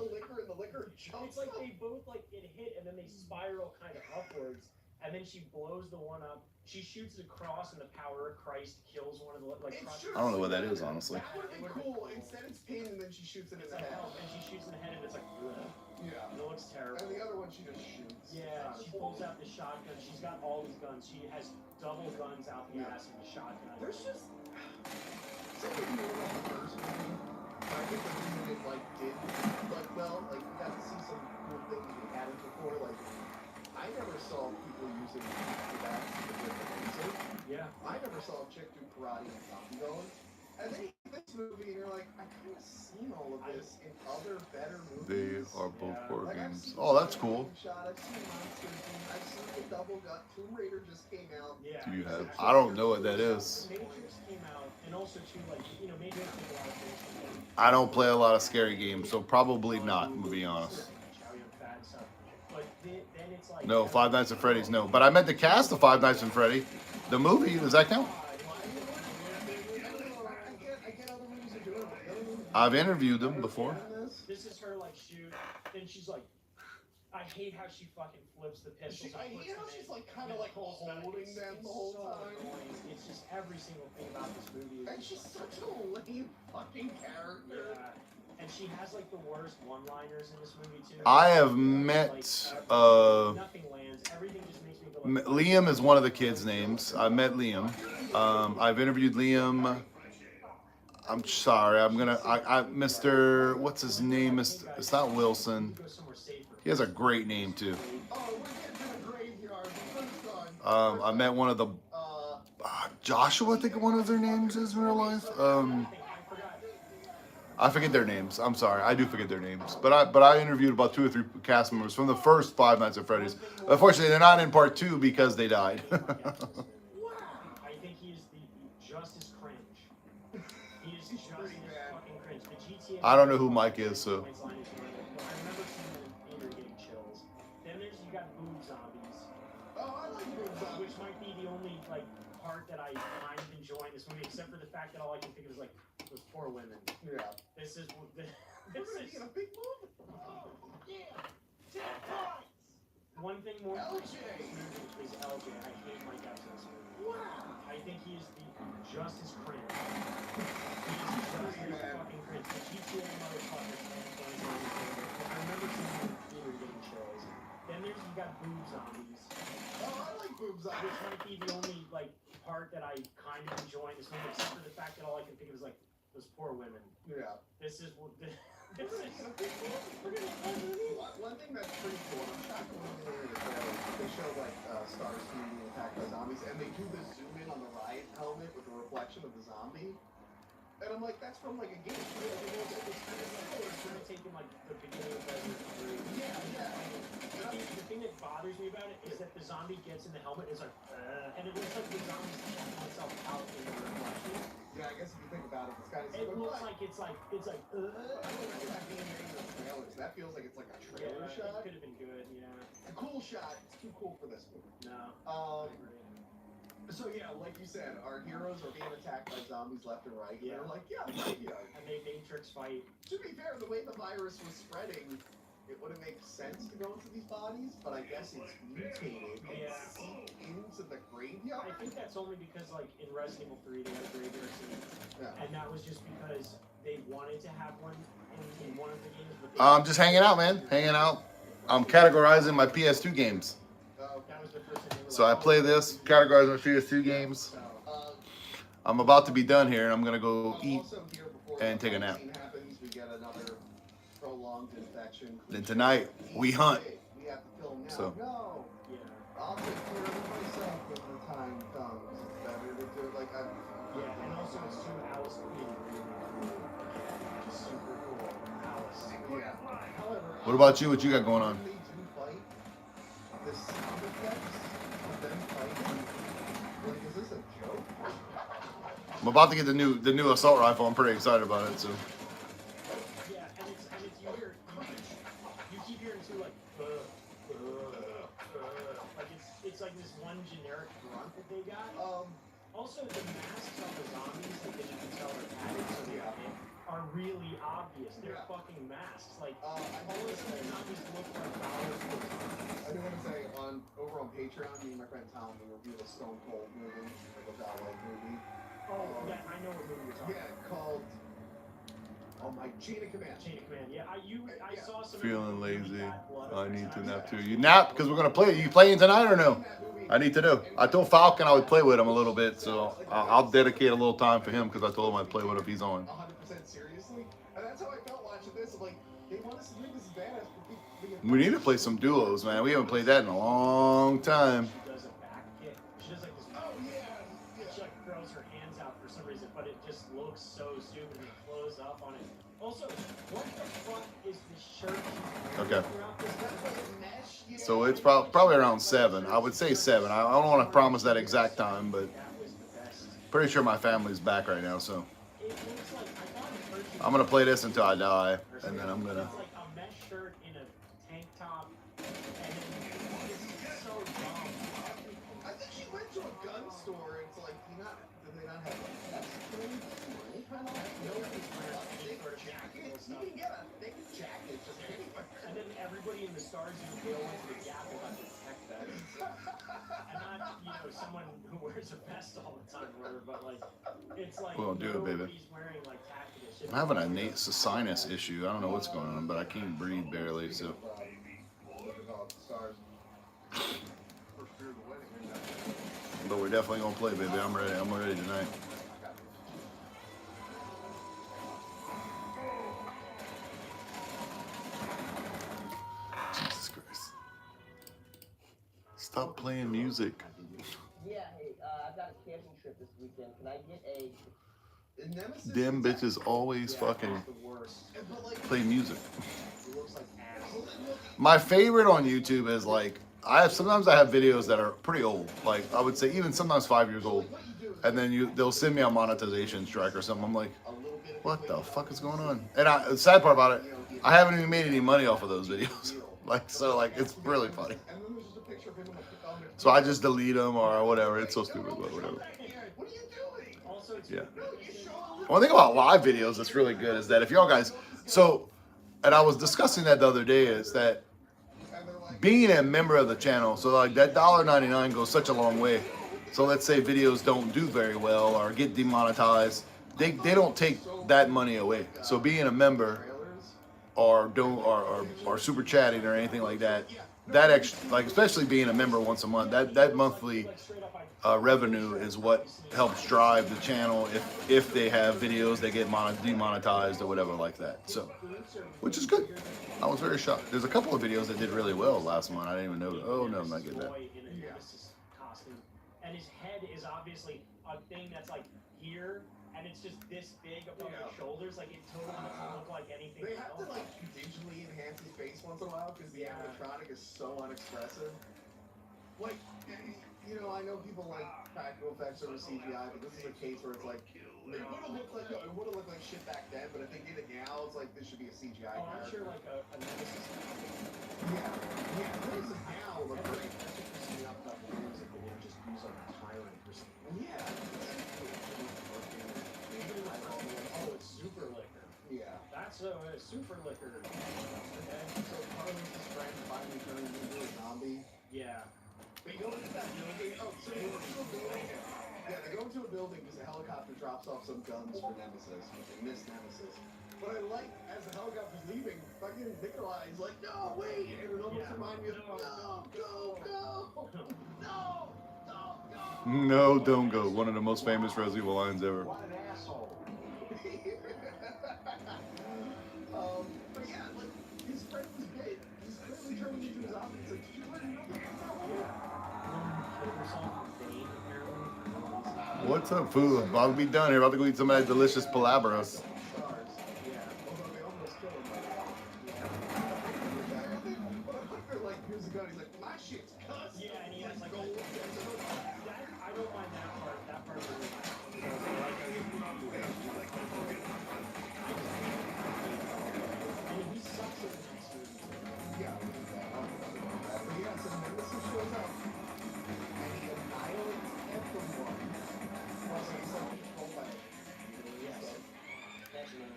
It's like they both like get hit and then they spiral kind of upwards, and then she blows the one up. She shoots it across, and the power of Christ kills one of the like. I don't know what that is, honestly. That would have been cool. Instead, it's pin, and then she shoots it in It's the like head. hell, and she shoots in the head, and it's like, ugh. Yeah. It looks terrible. And the other one, she just shoots. Yeah, she pulls out the shotgun. She's got all these guns. She has double guns out the ass of the shotgun. There's just something new about the first movie. I think the reason it like did like well, like we got to see some cool things we hadn't before. Like I never saw people using the back to get the laser. Yeah. I never saw a chick do karate and zombie goes. And then you get this movie and you're like, I kind of seen all of this in other better movies. They are both horror Like, I've games. seen Oh, that's cool. Shot, I've seen Monsters, I've seen the Double Gut. Tomb Raider just came out. Yeah. Do you have? I don't know what that is. Matrix came out, and also too, like, you know, Matrix did a lot of things. I don't play a lot of scary games, so probably not, to be honest. But then it's like, No, Five Nights at Freddy's, no. But I meant the cast of Five Nights at Freddy. The movie, does that count? I get other movies are doing it. I've interviewed them before. This is her like shoot, and she's like, I hate how she fucking flips the pistols. I and hate how puts them she's in. like kind of like holding them the whole so time. annoying. It's just every single thing about this movie. And she's such a lame fucking character. Yeah. And she has like the worst one-liners in this movie too. I have met, nothing lands. Everything just makes me go like, Liam is one of the kids' names. I met Liam. I've interviewed Liam. I'm sorry. Mr. What's his name? It's not Wilson. go somewhere safer. He has a great name too. Oh, we're getting to the graveyard. The first time. I met one of the Joshua. I think one of their names is in real life. I forget their names. I'm sorry. I do forget their names. But I interviewed about 2 or 3 cast members from the first Five Nights at Freddy's. Unfortunately, they're not in part 2 because they died. I think he is just as cringe. He is just as fucking cringe. The GTA. I don't know who Mike is, so. I remember seeing him in theater getting chills. Then you got Boob Zombies, Oh, I like Boob Zombies. which might be the only like part that I find enjoying this movie, except for the fact that all I can think of is like those poor women. Yeah. This is We're making a big movie. yeah. 10 points. one thing more LJ. is LJ. I hate Mike Epps. Wow. I think he is just as cringe. He's just as fucking cringe. The GTA motherfucker. I remember seeing him in the theater getting chills. Then you got boob zombies. Oh, I like boobs. Which might be the only like part that I kind of enjoy in this movie, except for the fact that all I can think of is like those poor women. Yeah. This is what. We're gonna One thing that's pretty cool, I'm shocked when they show like stars being attacked by zombies, and they do the zoom in on the riot helmet with the reflection of the zombie. And I'm like, that's from like a game. It's kind of taking like the beginning of Resident Evil 3. Yeah. The thing that bothers me about it is that the zombie gets in the helmet and it's like, and it looks like the zombie's checking itself out in the reflection. Yeah, I guess if you think about it, it's kind of. It looks like it's like. I don't know, that being made in the trailers. That feels like it's like a trailer shot. It could have been good, yeah. A cool shot. It's too cool for this movie. No. So yeah, like you said, our heroes are being attacked by zombies left and right. Yeah. They're like, yeah, yeah. And they Matrix fight. To be fair, the way the virus was spreading, it wouldn't make sense to go into these bodies, but I guess it's mutated and seeped into the graveyard. I think that's only because, like, in Resident Evil 3, they had a graveyard scene. Yeah. And that was just because they wanted to have one in one of the games. But I'm just hanging out, man. Hanging out. I'm categorizing my PS2 games. That was the first thing they were So I play this, categorize my PS2 games. I'm about to be done here, and I'm gonna go eat and take a nap. Then tonight we hunt. So. I'll take care of it myself when the time comes. It's better to do it like I'm. Yeah, and also it's 2 Alice which is super cool. Alice. Yeah. However, What about you? What you got going on? when they do fight, the sound effects of them fighting, like, is this a joke? I'm about to get the new assault rifle. I'm pretty excited about it. So. Yeah, and it's you hear you keep hearing too like it's like this one generic grunt that they got. Also the masks on the zombies that you can tell are padded so they are really obvious. They're fucking masks. Like all of a sudden the zombies look like dollars. I do want to say over on Patreon, me and my friend Tom, we reviewed a Stone Cold movie, like a Dalek movie. Oh yeah, I know what movie you're talking about. Yeah, called Chain of Command. Chain of Command. Yeah, I saw some. Feeling lazy. I need to nap too. You nap because we're gonna play. You playing tonight or no? I need to do. I told Falcon I would play with him a little bit, so I'll dedicate a little time for him because I told him I'd play with him if he's on. 100% seriously, and that's how I felt watching this. I'm like, they want us to do this badass. We need to play some duos, man. We haven't played that in a long time. She does a back kick. She does like this. Oh yeah. She like throws her hands out for some reason, but it just looks so stupid and it close up on it. Also, what the fuck is this shirt she's wearing throughout this? So it's probably around 7. I would say 7. I don't want to promise that exact time, but pretty sure my family's back right now, so I'm gonna play this until I die, and then I'm gonna. It's like a mesh shirt in a tank top, and it's so dumb. I think she went to a gun store. It's like, did they not have a vest or any kind of like thick jacket? You can get a thick jacket just anywhere. And then everybody in the Stars Union, they all went to the Gap and got the tech vests. And not, someone who wears a vest all the time or whatever, but like, it's like, We won't do it, baby. nobody's wearing like tactical shit. I'm having a innate sinus issue. I don't know what's going on, but I can't breathe barely. So. But we're definitely gonna play, baby. I'm ready. I'm ready tonight. Jesus Christ! Stop playing music. Yeah, hey, I've got a camping trip this weekend. Can I get a... Them bitches always fucking play music. My favorite on YouTube is like sometimes I have videos that are pretty old, like I would say even sometimes 5 years old, and then they'll send me a monetization strike or something. I'm like, what the fuck is going on? And the sad part about it, I haven't even made any money off of those videos. It's really funny. So I just delete them or whatever. It's so stupid, but whatever. Yeah. One thing about live videos that's really good is that if y'all guys, and I was discussing that the other day, is that being a member of the channel, so like that $1.99 goes such a long way. So let's say videos don't do very well or get demonetized, they don't take that money away. So being a member or don't or super chatting or anything like that, that extra, like especially being a member once a month, that monthly revenue is what helps drive the channel if they have videos that get demonetized or whatever like that. So, which is good. I was very shocked. There's a couple of videos that did really well last month. I didn't even know. Oh no, I'm not getting that. And his head is obviously a thing that's like here, and it's just this big above his shoulders. Like it totally doesn't look like anything. They have to like digitally enhance his face once in a while because the animatronic is so unexpressive. Like, you know, I know people like practical effects over CGI, but this is a case where it's like it would have looked like shit back then, but if they did it now, it's like this should be a CGI. Oh, I'm sure like a Nemesis. Yeah, Nemesis now look great. That's what pissed me off about the music. They didn't just use like a tyrant or something. Yeah. Oh, it's super liquor. Yeah. That's a super liquor. Okay. So Carlos' friend finally turned into a zombie. Yeah. But you go into that building. Oh, so you go into a building. Yeah, they go into a building because a helicopter drops off some guns for Nemesis. They miss Nemesis. But I like, as the helicopter's leaving, fucking Nikolai's like, no, wait! And it almost reminds me of, no! No, don't go. One of the most famous Resident Evil lines ever. What an asshole. But yeah, like, his friend was dead. He's clearly turning into a zombie. It's like, did you let him know? What's up, food? About to be done here. About to go eat some of that delicious palabras.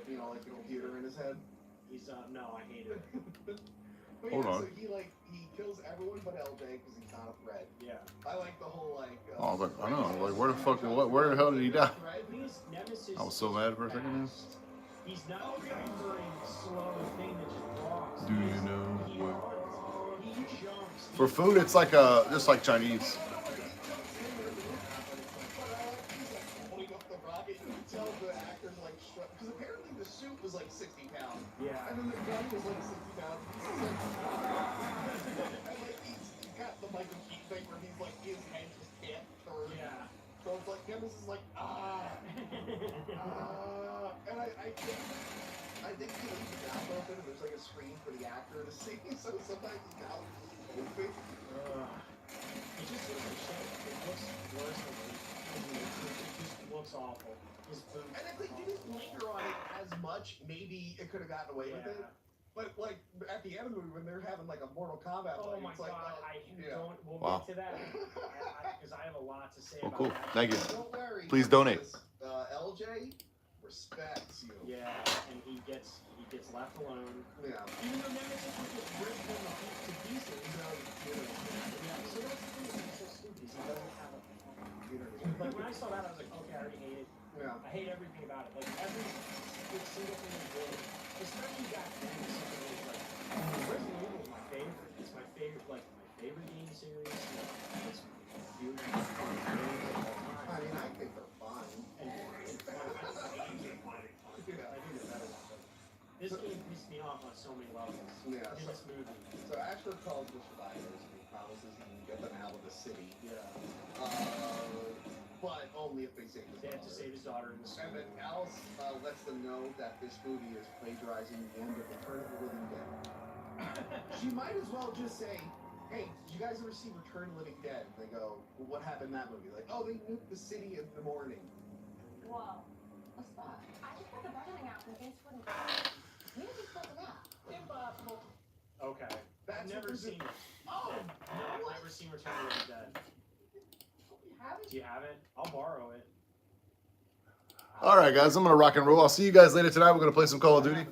You know, like the computer in his head. He's no, I hate it. But Hold on. So he kills everyone but LJ because he's not a threat. Yeah. I like the whole like. Oh, but I know. Like, where the fuck? Where the hell did he die? Nemesis I was so mad for a second there. He's not a lumbering, slow thing that just walks. Do you know where? He jumps. For food, it's like just like Chinese. Tell the actors like because apparently the suit was like 60 pounds. Yeah. And then the gun was like 60 pounds. And like he's got the Michael Keaton thing where he's like his head just can't turn. Yeah. So it's like Nemesis is like and I think you know you can mouth open and there's like a screen for the actor to see. So sometimes his mouth is moving. It just looks like shit. It looks worse than it just looks awful. And if they didn't linger on it as much, maybe it could have gotten away with it. But like at the end of the movie, when they're having like a Mortal Kombat fight, my it's like, god, we'll Wow. get to that because I have a lot to say Well, about cool. that. Thank you. Don't worry. Please donate. LJ respects you. Yeah, and he gets left alone. Yeah. Even though Nemesis was just ripped him to pieces. So that's the thing that's so stupid. He doesn't have a computer. Like when I saw that, I was like, okay, I already hate it. Yeah. I hate everything about it. Like every single thing is good. Especially you got something like Resident Evil is my favorite. It's my favorite, like my favorite game series. It's beautiful. I mean, I think they're fine. This game pissed me off on so many levels. Yeah. In this movie. So Ashford calls the survivors and he promises he can get them out of the city. Yeah. But only if they save his They have to save his daughter in the school. And then Alice lets them know that this movie is plagiarizing the end of Return of the Living Dead. She might as well just say, hey, did you guys ever see Return of the Living Dead? And they go, well, what happened in that movie? Like, oh, they nuked the city in the morning. Whoa. What's that? I just got the budgeting app and things wouldn't go. Where did you put the app? Impossible. Okay. I've never seen it. Oh! I've never seen Return of the Living Dead. Do you have it? I'll borrow it. All right, guys. I'm gonna rock and roll. I'll see you guys later tonight. We're gonna play some Call of Duty.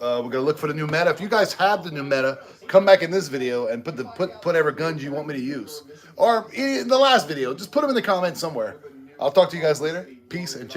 We're gonna look for the new meta. If you guys have the new meta, come back in this video and put whatever guns you want me to use, or in the last video, just put them in the comments somewhere. I'll talk to you guys later. Peace and chicken.